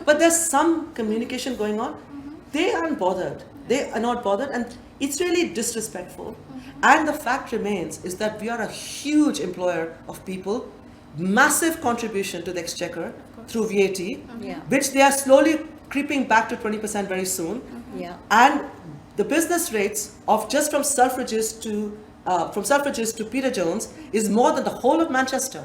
But there's some communication going on. They aren't bothered. They are not bothered, and it's really disrespectful. And the fact remains is that we are a huge employer of people, massive contribution to the exchequer through VAT, Yeah. which they are slowly creeping back to 20% very soon. Yeah. And the business rates of just from Selfridges to Peter Jones is more than the whole of Manchester.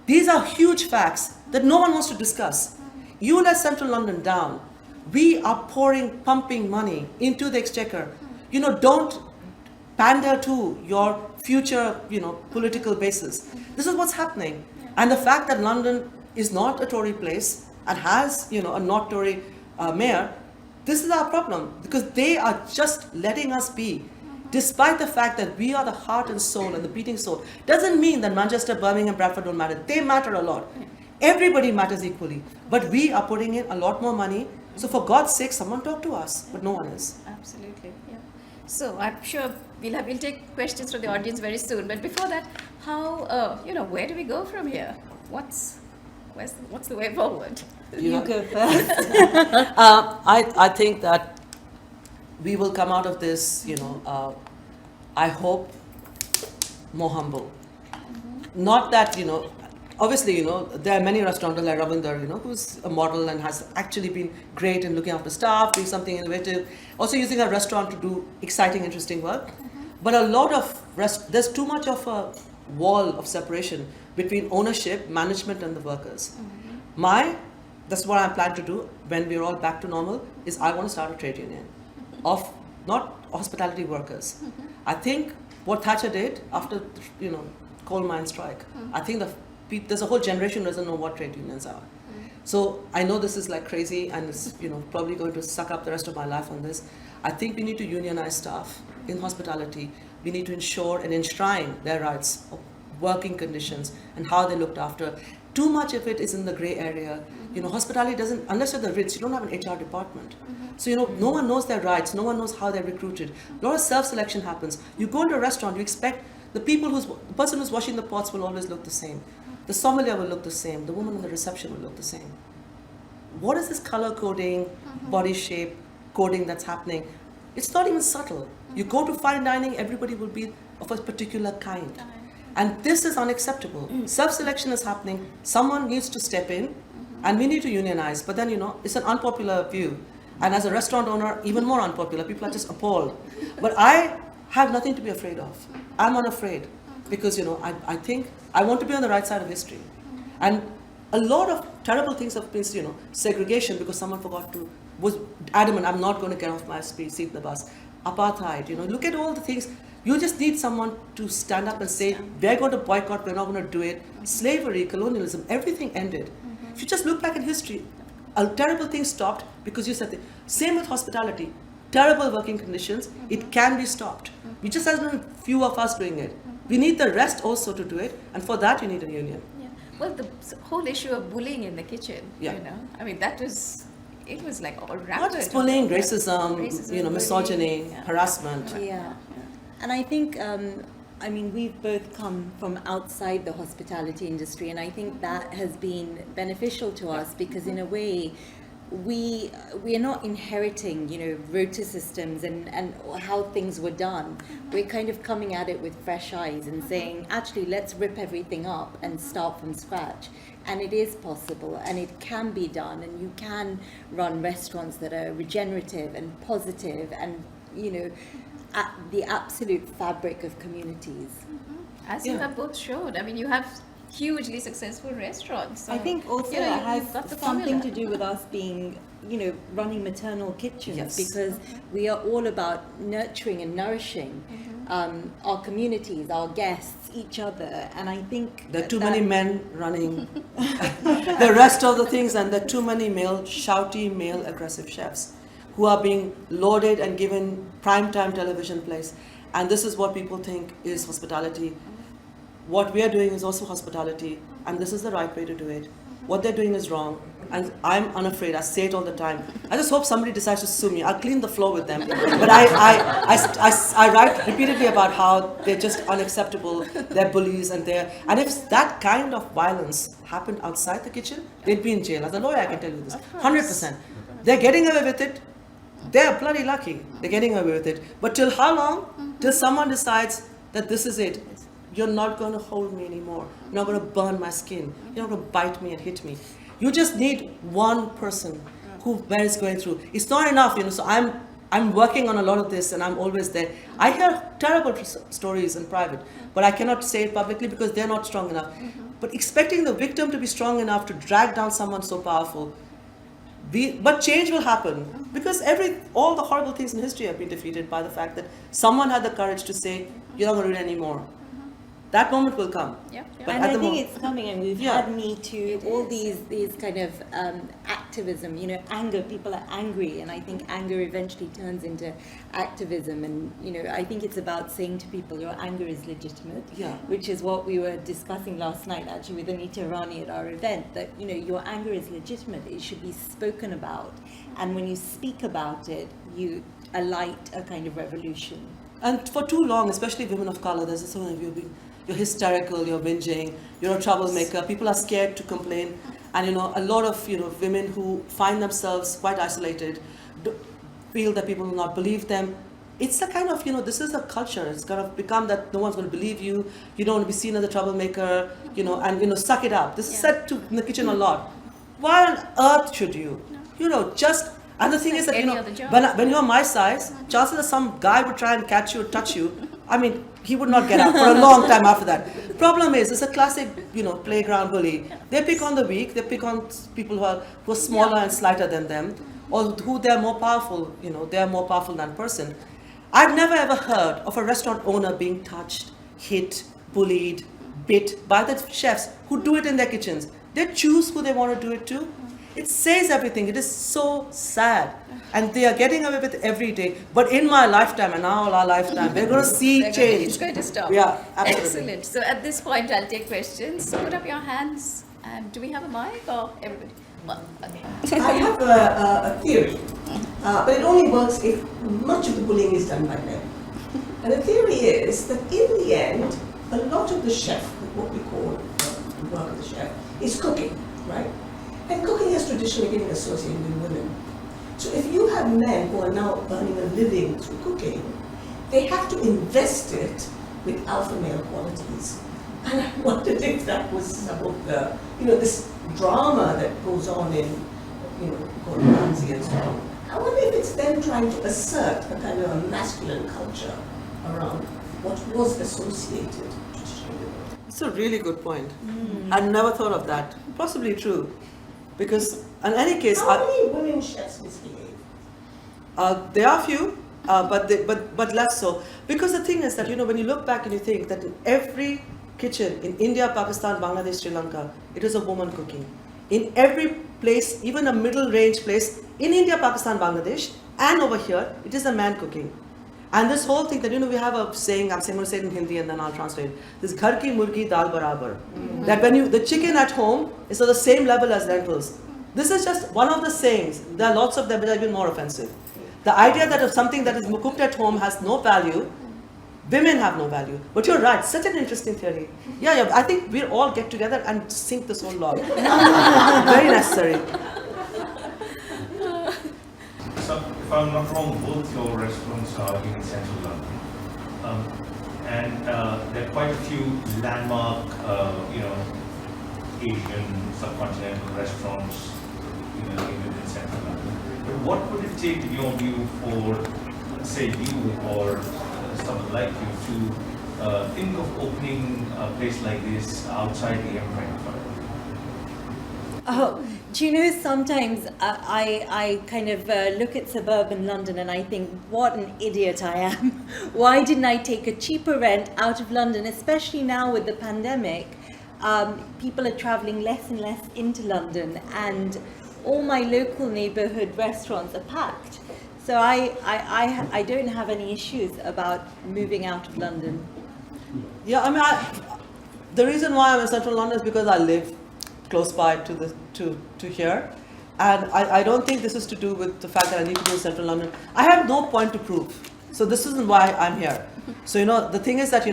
These are huge facts that no one wants to discuss. You let Central London down. We are pumping money into the exchequer. Don't pander to your future, political basis. This is what's happening. And the fact that London is not a Tory place and has, a not Tory mayor, this is our problem because they are just letting us be. Despite the fact that we are the heart and soul and the beating soul, doesn't mean that Manchester, Birmingham, Bradford don't matter. They matter a lot. Everybody matters equally. But we are putting in a lot more money. So for God's sake, someone talk to us, but no one is. Absolutely, yeah. So I'm sure we'll take questions from the audience very soon. But before that, how where do we go from here? What's the way forward? You go first. I think that we will come out of this, I hope, more humble. Not that, obviously, there are many restaurateurs like Ravinder, who's a model and has actually been great in looking after staff, doing something innovative, also using a restaurant to do exciting, interesting work. But a lot of there's too much of a wall of separation between ownership, management, and the workers. That's what I plan to do when we're all back to normal, is I want to start a trade union of not hospitality workers. I think what Thatcher did after, coal mine strike, I think there's a whole generation who doesn't know what trade unions are. So I know this is like crazy and it's probably going to suck up the rest of my life on this. I think we need to unionize staff in hospitality. We need to ensure and enshrine their rights of working conditions and how they're looked after. Too much of it is in the gray area. Hospitality doesn't, unless you're the Ritz, you don't have an HR department. So, no one knows their rights, no one knows how they're recruited. A lot of self-selection happens. You go into a restaurant, you expect the person who's washing the pots will always look the same. The sommelier will look the same. The woman in the reception will look the same. What is this color coding, body shape coding that's happening? It's not even subtle. You go to fine dining, everybody will be of a particular kind. And this is unacceptable. Self-selection is happening. Someone needs to step in and we need to unionize. But then, it's an unpopular view. And as a restaurant owner, even more unpopular. People are just appalled. But I have nothing to be afraid of. I'm unafraid because, I think I want to be on the right side of history. And a lot of terrible things have been, segregation because someone was adamant, I'm not going to get off my seat in the bus. Apartheid, look at all the things. You just need someone to stand up and say, we're going to boycott, we're not going to do it. Slavery, colonialism, everything ended. If you just look back in history, terrible thing stopped because you said that. Same with hospitality. Terrible working conditions, it can be stopped. We just have few of us doing it. We need the rest also to do it, and for that you need a union. Yeah. Well, the whole issue of bullying in the kitchen, Yeah. you know, I mean, it was like all rampant. Not just bullying, racism, Racism, misogyny, bullying, yeah. harassment. Yeah. And I think, I mean, we've both come from outside the hospitality industry, and I think that has been beneficial to us because, in a way, we are not inheriting, rota systems and how things were done. We're kind of coming at it with fresh eyes and saying, actually, let's rip everything up and start from scratch. And it is possible, and it can be done, and you can run restaurants that are regenerative and positive and, at the absolute fabric of communities. As you have both showed, I mean, you have hugely successful restaurants. So, I think also you know, it has you've got the something formula. to do with us being, running maternal kitchens, Yes. because we are all about nurturing and nourishing our communities, our guests, each other. And I think There are too many men running the rest of the things, and there are too many shouty, male aggressive chefs who are being lauded and given primetime television place. And this is what people think is hospitality. What we are doing is also hospitality, and this is the right way to do it. What they're doing is wrong, and I'm unafraid. I say it all the time. I just hope somebody decides to sue me. I'll clean the floor with them. But I write repeatedly about how they're just unacceptable. They're bullies, and if that kind of violence happened outside the kitchen, they'd be in jail. As a lawyer, I can tell you this, 100%. They're getting away with it. They're bloody lucky. They're getting away with it. But till how long? Till someone decides that this is it. You're not going to hold me anymore. You're not going to burn my skin. You're not going to bite me and hit me. You just need one person where it's going through. It's not enough, So I'm working on a lot of this, and I'm always there. I hear terrible stories in private, but I cannot say it publicly because they're not strong enough. But expecting the victim to be strong enough to drag down someone so powerful, but change will happen because all the horrible things in history have been defeated by the fact that someone had the courage to say, you're not going to do it anymore. That moment will come. Yeah. And I think it's coming, and we've had Me Too, all these kind of activism, anger. People are angry, and I think anger eventually turns into activism. And I think it's about saying to people, your anger is legitimate, which is what we were discussing last night, actually, with Anita Rani at our event. That your anger is legitimate; it should be spoken about, and when you speak about it, you alight a kind of revolution. And for too long, especially women of color, there's this sort of you're hysterical, you're whinging, you're a troublemaker. People are scared to complain, and a lot of women who find themselves quite isolated feel that people will not believe them. It's a kind of this is a culture. It's going to become that no one's going to believe you. You don't want to be seen as a troublemaker, and suck it up. This is said in the kitchen a lot. Why on earth should you? Just. And the thing is that when you're my size, chances that some guy would try and catch you or touch you. I mean, he would not get up for a long time after that. Problem is, it's a classic, playground bully. They pick on the weak. They pick on people who are smaller and slighter than them, or who they're more powerful. They're more powerful than person. I've never ever heard of a restaurant owner being touched, hit, bullied, bit by the chefs who do it in their kitchens. They choose who they want to do it to. It says everything. It is so sad. And they are getting away with it every day. But in my lifetime, and now our lifetime, we're going to see change. It's going to stop. Yeah, absolutely. Excellent. So at this point, I'll take questions. So put up your hands. And do we have a mic or everybody? Well, okay. I have a theory, but it only works if much of the bullying is done by men. And the theory is that in the end, a lot of the chef, what we call the work of the chef, is cooking, right? And cooking has traditionally been associated with women. So if you have men who are now earning a living through cooking, they have to invest it with alpha male qualities. And I wondered if that was some of the, this drama that goes on in, Gordon Ramsay and so on. I wonder if it's them trying to assert a kind of a masculine culture around what was associated traditionally with women. It's a really good point. I'd never thought of that. Possibly true. Because in any case, how many women chefs misbehave? There are few, but less so. Because the thing is that when you look back and you think that in every kitchen in India, Pakistan, Bangladesh, Sri Lanka, it was a woman cooking. In every place, even a middle range place in India, Pakistan, Bangladesh, and over here, it is a man cooking. And this whole thing that, we have a saying, I'm going to say it in Hindi and then I'll translate. This ghar ki murgi dal barabar. That when the chicken at home is on the same level as lentils. This is just one of the sayings. There are lots of them, but they're even more offensive. The idea that if something that is cooked at home has no value, women have no value. But you're right, such an interesting theory. Yeah, I think we'll all get together and sink this whole log. Very necessary. So, if I'm not wrong, both your restaurants are in central London. And there are quite a few landmark, Asian subcontinental restaurants in central London. But what would it take, in your view, for, say, you or someone like you to think of opening a place like this outside the M25? Oh, do you know, sometimes I kind of look at suburban London and I think, what an idiot I am. Why didn't I take a cheaper rent out of London, especially now with the pandemic? People are traveling less and less into London, and all my local neighborhood restaurants are packed. So I don't have any issues about moving out of London. Yeah, I mean, the reason why I'm in central London is because I live close by to here, and I don't think this is to do with the fact that I need to be in central London. I have no point to prove, so this isn't why I'm here. So the thing is that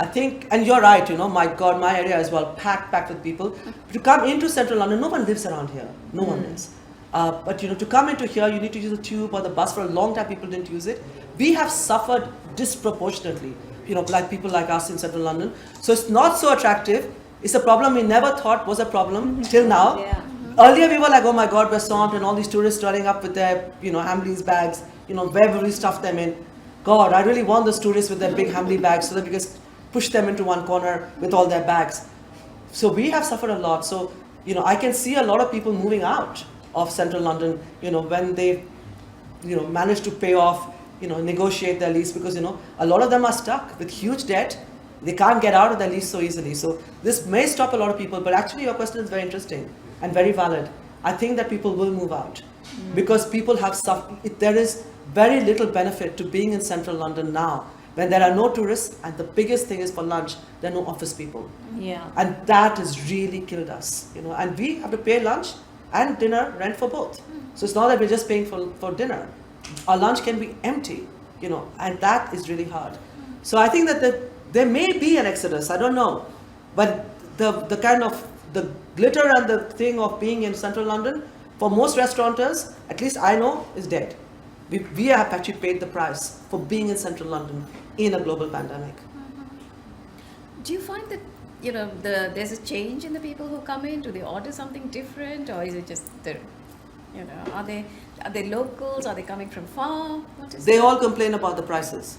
I think, and you're right, my God, my area is well packed with people. To come into central London, no one lives around here, no one lives. But to come into here, you need to use the tube or the bus. For a long time, people didn't use it. We have suffered disproportionately, like people like us in central London. So it's not so attractive. It's a problem we never thought was a problem till now. Yeah. Earlier we were like, oh my God, we're swamped, and all these tourists turning up with their, Hamleys bags, where will we stuff them in? God, I really want those tourists with their big Hamley bags so that we can push them into one corner with all their bags. So we have suffered a lot. So, I can see a lot of people moving out of central London, when they, manage to pay off, negotiate their lease, because, a lot of them are stuck with huge debt. They can't get out of their lease so easily. So this may stop a lot of people, but actually your question is very interesting and very valid. I think that people will move out because people have suffered. There is very little benefit to being in central London now when there are no tourists, and the biggest thing is for lunch, there are no office people. Yeah. And that has really killed us, and we have to pay lunch and dinner rent for both. So it's not that we're just paying for dinner. Our lunch can be empty, and that is really hard. So I think that there may be an exodus, I don't know, but the kind of the glitter and the thing of being in central London, for most restaurateurs, at least I know, is dead. We have actually paid the price for being in central London in a global pandemic. Do you find that there's a change in the people who come in? Do they order something different, or is it just are they locals? Are they coming from far? What is They it? all complain about the prices.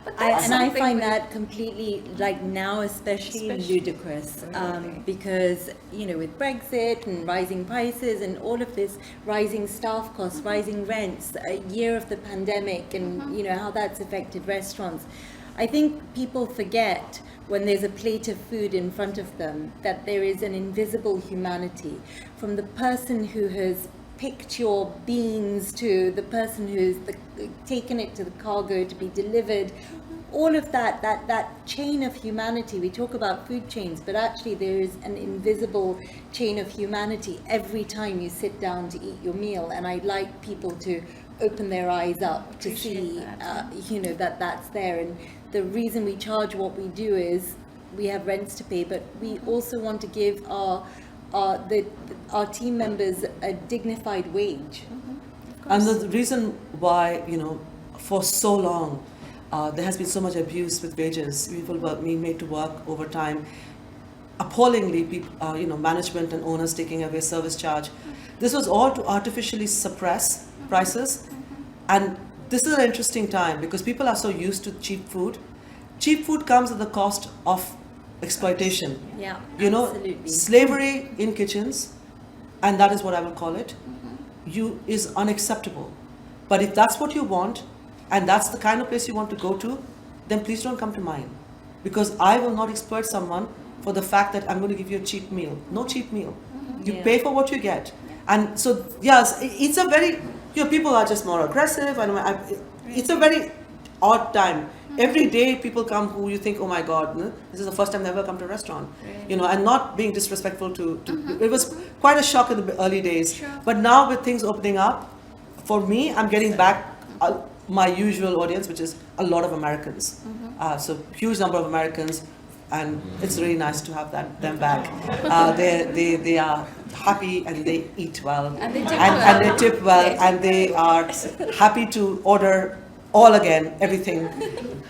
But that's And I something find with- that completely, like now especially ludicrous, Really? because with Brexit and rising prices and all of this, rising staff costs, rising rents, a year of the pandemic, and how that's affected restaurants. I think people forget when there's a plate of food in front of them that there is an invisible humanity, from the person who has picked your beans to the person who's taken it to the cargo to be delivered. All of that chain of humanity. We talk about food chains, but actually there is an invisible chain of humanity every time you sit down to eat your meal. And I'd like people to open their eyes up to see, that's there. And the reason we charge what we do is we have rents to pay, but we also want to give our team members a dignified wage. And the reason why, for so long, there has been so much abuse with wages. People were being made to work overtime. Appallingly, people, management and owners taking away service charge. This was all to artificially suppress prices. And this is an interesting time because people are so used to cheap food. Cheap food comes at the cost of exploitation. Yeah, Absolutely. Slavery in kitchens, and that is what I will call it, is unacceptable. But if that's what you want, and that's the kind of place you want to go to, then please don't come to mine. Because I will not exploit someone for the fact that I'm going to give you a cheap meal. No cheap meal. You Yeah. pay for what you get. And so, yes, it's a very, people are just more aggressive. It's a very odd time. Every day people come who you think, oh my God, this is the first time they've ever come to a restaurant. And not being disrespectful to it was quite a shock in the early days. Sure. But now with things opening up, for me, I'm getting back my usual audience, which is a lot of Americans. So huge number of Americans, and it's really nice to have them back. They are happy and they eat well, And they tip and they tip well, Yes. and they are happy to order all again, everything,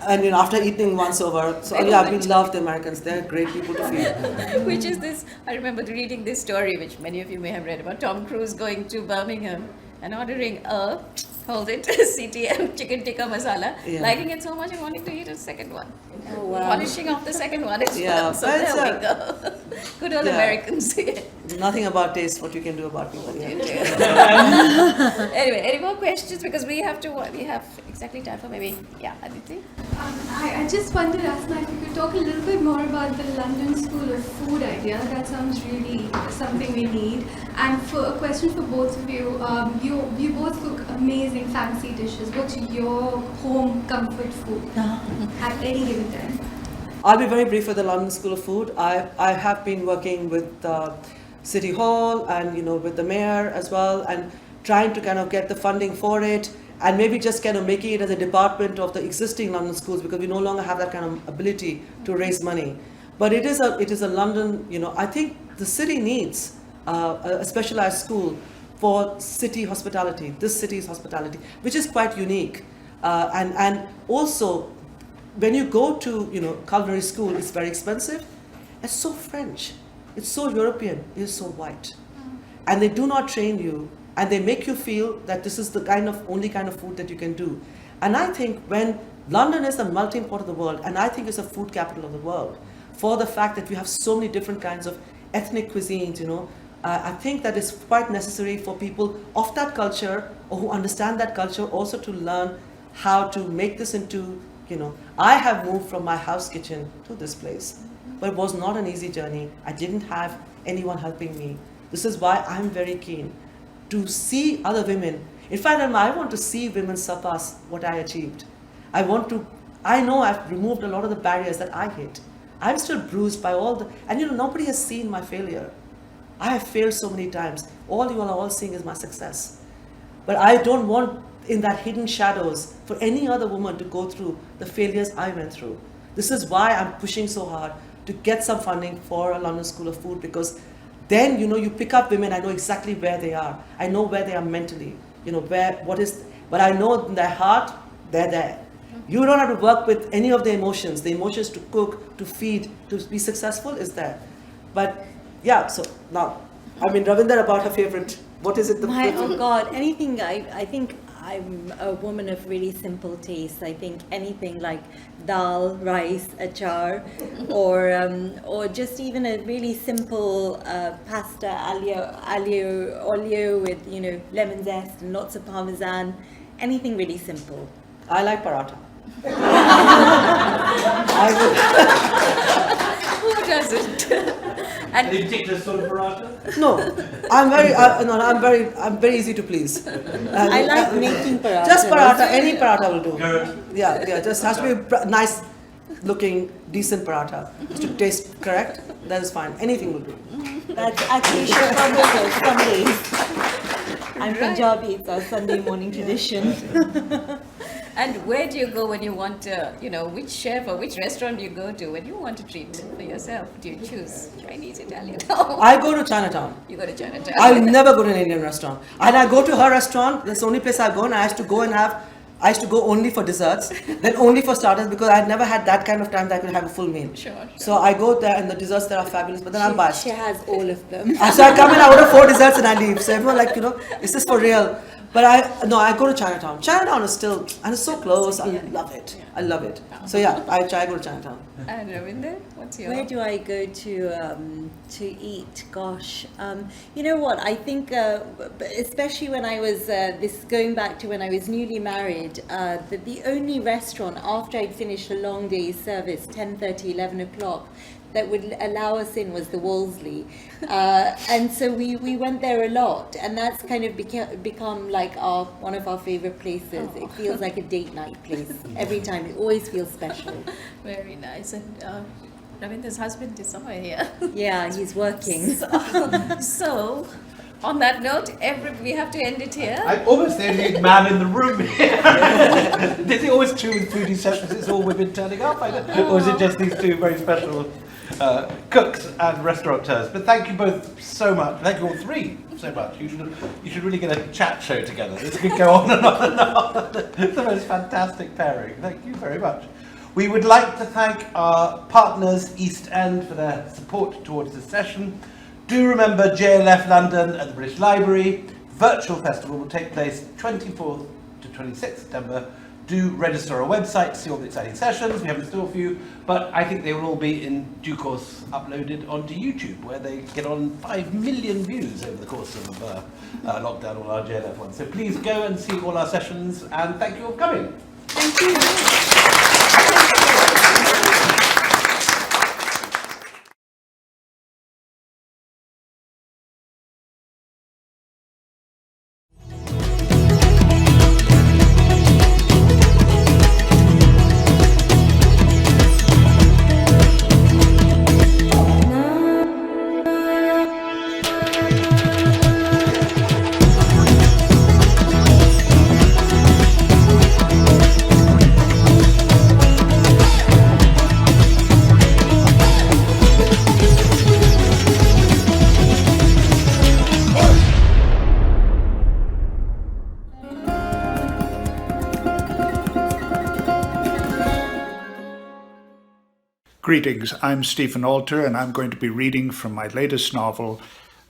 and after eating once over. So yeah, we love the Americans. They're great people to feed. Which is this, I remember reading this story, which many of you may have read, about Tom Cruise going to Birmingham and ordering CTM chicken tikka masala, Yeah. liking it so much and wanting to eat a second one. Oh, wow. Polishing off the second one as Yeah, well. So but there it's we go. Good old yeah. Americans. Nothing about taste, what you can do about people. Yeah. Anyway, any more questions? Because we have exactly time for maybe, Aditi. I just wondered, Asma, if you could talk a little bit more about the London School of Food idea. That sounds really something we need. And for a question for both of you, you both cook amazing fancy dishes. What's your home comfort food at any given time? I'll be very brief with the London School of Food. I have been working with City Hall and with the mayor as well, and trying to kind of get the funding for it, and maybe just kind of making it as a department of the existing London schools, because we no longer have that kind of ability to raise money. But it is a London, I think the city needs a specialized school for city hospitality, this city's hospitality, which is quite unique. And also, when you go to culinary school, it's very expensive. It's so French, it's so European, it's so white, and they do not train you, and they make you feel that this is the only kind of food that you can do. And I think when London is the melting pot of the world, and I think it's a food capital of the world, for the fact that we have so many different kinds of ethnic cuisines, I think that it's quite necessary for people of that culture, or who understand that culture, also to learn how to make this into, I have moved from my house kitchen to this place, but it was not an easy journey. I didn't have anyone helping me. This is why I'm very keen to see other women. In fact, I want to see women surpass what I achieved. I know I've removed a lot of the barriers that I hit. I'm still bruised by and nobody has seen my failure. I have failed so many times. All you are all seeing is my success. But I don't want in that hidden shadows for any other woman to go through the failures I went through. This is why I'm pushing so hard to get some funding for a London School of Food, because then you pick up women. I know exactly where they are. I know where they are mentally. But I know in their heart they're there. You don't have to work with any of the emotions. The emotions to cook, to feed, to be successful is there. But yeah, so now, Ravinder, about her favorite, what is it? Oh God, anything. I think I'm a woman of really simple tastes. I think anything like dal, rice, achar, or just even a really simple pasta aglio olio with lemon zest and lots of parmesan. Anything really simple. I like paratha. Who doesn't? And you take the soul paratha? No, I'm very easy to please. I like making paratha. Just paratha, any paratha will do. Good. Yeah, just has to be nice looking, decent paratha. Just to taste correct, that is fine. Anything will do. That's actually Sundays. I'm Punjabi, it's our Sunday morning tradition. And where do you go when you want to, which chef or which restaurant do you go to when you want to treat for yourself? Do you choose Chinese, Italian? I go to Chinatown. You go to Chinatown. I will never go to an Indian restaurant. And I go to her restaurant, that's the only place I go, and I used to go only for desserts, then only for starters, because I had never had that kind of time that I could have a full meal. Sure. So I go there, and the desserts there are fabulous, but then I'm biased. She has all of them. So I come in, I order 4 desserts and I leave. So everyone is this for real? But I go to Chinatown. Chinatown is still, and it's so close. I love it. I love it. So yeah, I go to Chinatown. And Ravinder, what's your? Where do I go to eat? Gosh, you know what? I think, especially when I was going back to when I was newly married, the only restaurant after I'd finished a long day's service, 10:30, 11 o'clock, that would allow us in was the Wolseley. And so we went there a lot, and that's kind of become like one of our favorite places. It feels like a date night place every time. It always feels special. Very nice. And Ravinder's husband is somewhere here. Yeah, he's working. So, on that note, we have to end it here. I'm almost the only man in the room here. Is it always true with foodie sessions? It's all women turning up, or is it just these two very special cooks and restaurateurs? But thank you both so much. Thank you all three so much. You should really get a chat show together. This could go on and on and on. It's the most fantastic pairing. Thank you very much. We would like to thank our partners, East End, for their support towards this session. Do remember JLF London at the British Library. Virtual festival will take place 24th to 26th September. Do register our website to see all the exciting sessions we have in store for you, but I think they will all be in due course uploaded onto YouTube, where they get on 5 million views over the course of lockdown, all our JLF ones. So please go and see all our sessions, and thank you all for coming. Thank you. Greetings, I'm Stephen Alter, and I'm going to be reading from my latest novel,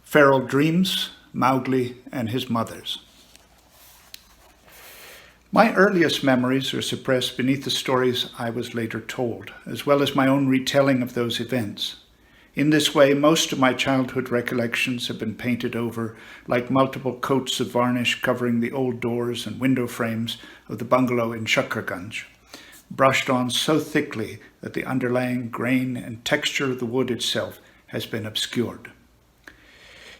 Feral Dreams, Mowgli and His Mothers. My earliest memories are suppressed beneath the stories I was later told, as well as my own retelling of those events. In this way, most of my childhood recollections have been painted over like multiple coats of varnish covering the old doors and window frames of the bungalow in Shakarganj, brushed on so thickly that the underlying grain and texture of the wood itself has been obscured.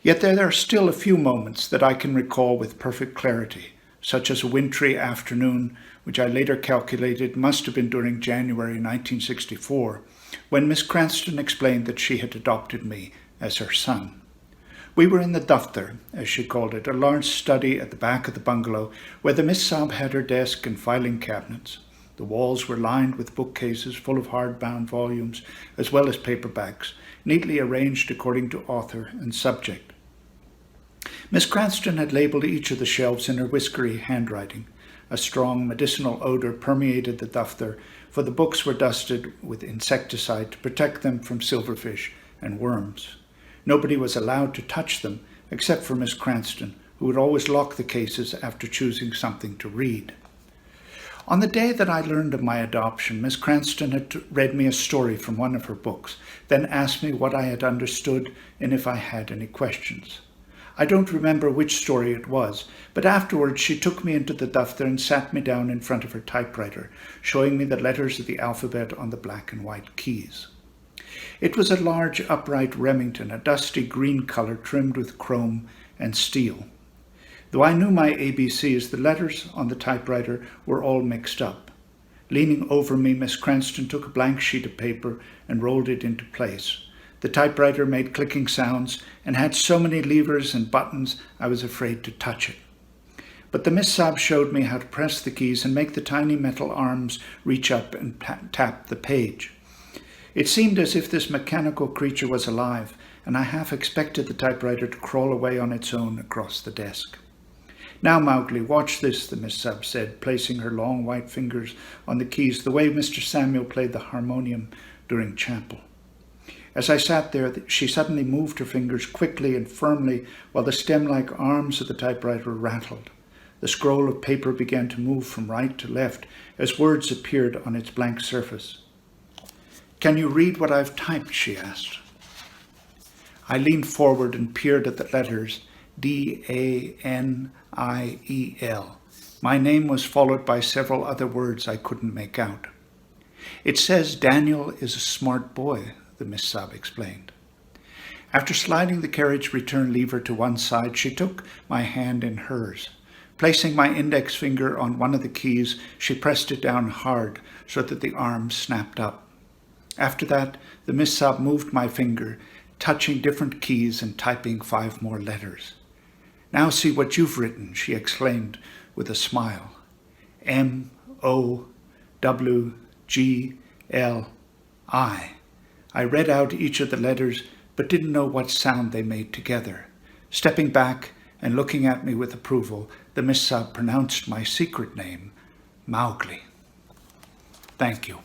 Yet there are still a few moments that I can recall with perfect clarity, such as a wintry afternoon, which I later calculated must have been during January 1964, when Miss Cranston explained that she had adopted me as her son. We were in the daftar, as she called it, a large study at the back of the bungalow, where the Miss Saab had her desk and filing cabinets. The walls were lined with bookcases full of hardbound volumes, as well as paperbacks, neatly arranged according to author and subject. Miss Cranston had labelled each of the shelves in her whiskery handwriting. A strong medicinal odour permeated the daftar, for the books were dusted with insecticide to protect them from silverfish and worms. Nobody was allowed to touch them, except for Miss Cranston, who would always lock the cases after choosing something to read. On the day that I learned of my adoption, Miss Cranston had read me a story from one of her books, then asked me what I had understood and if I had any questions. I don't remember which story it was, but afterwards she took me into the daftar and sat me down in front of her typewriter, showing me the letters of the alphabet on the black and white keys. It was a large upright Remington, a dusty green colour trimmed with chrome and steel. Though I knew my ABCs, the letters on the typewriter were all mixed up. Leaning over me, Miss Cranston took a blank sheet of paper and rolled it into place. The typewriter made clicking sounds and had so many levers and buttons I was afraid to touch it. But the Miss Saab showed me how to press the keys and make the tiny metal arms reach up and tap the page. It seemed as if this mechanical creature was alive, and I half expected the typewriter to crawl away on its own across the desk. "Now, Mowgli, watch this," the Miss Saab said, placing her long white fingers on the keys the way Mr. Samuel played the harmonium during chapel. As I sat there, she suddenly moved her fingers quickly and firmly while the stem-like arms of the typewriter rattled. The scroll of paper began to move from right to left as words appeared on its blank surface. "Can you read what I've typed?" she asked. I leaned forward and peered at the letters D-A-N-I-E-L. My name was followed by several other words I couldn't make out. "It says Daniel is a smart boy," the Miss Sab explained. After sliding the carriage return lever to one side, she took my hand in hers. Placing my index finger on one of the keys, she pressed it down hard so that the arm snapped up. After that, the Miss Sab moved my finger, touching different keys and typing 5 more letters. "Now see what you've written," she exclaimed with a smile. M-O-W-G-L-I. I read out each of the letters, but didn't know what sound they made together. Stepping back and looking at me with approval, the Miss Sab pronounced my secret name, Mowgli. Thank you.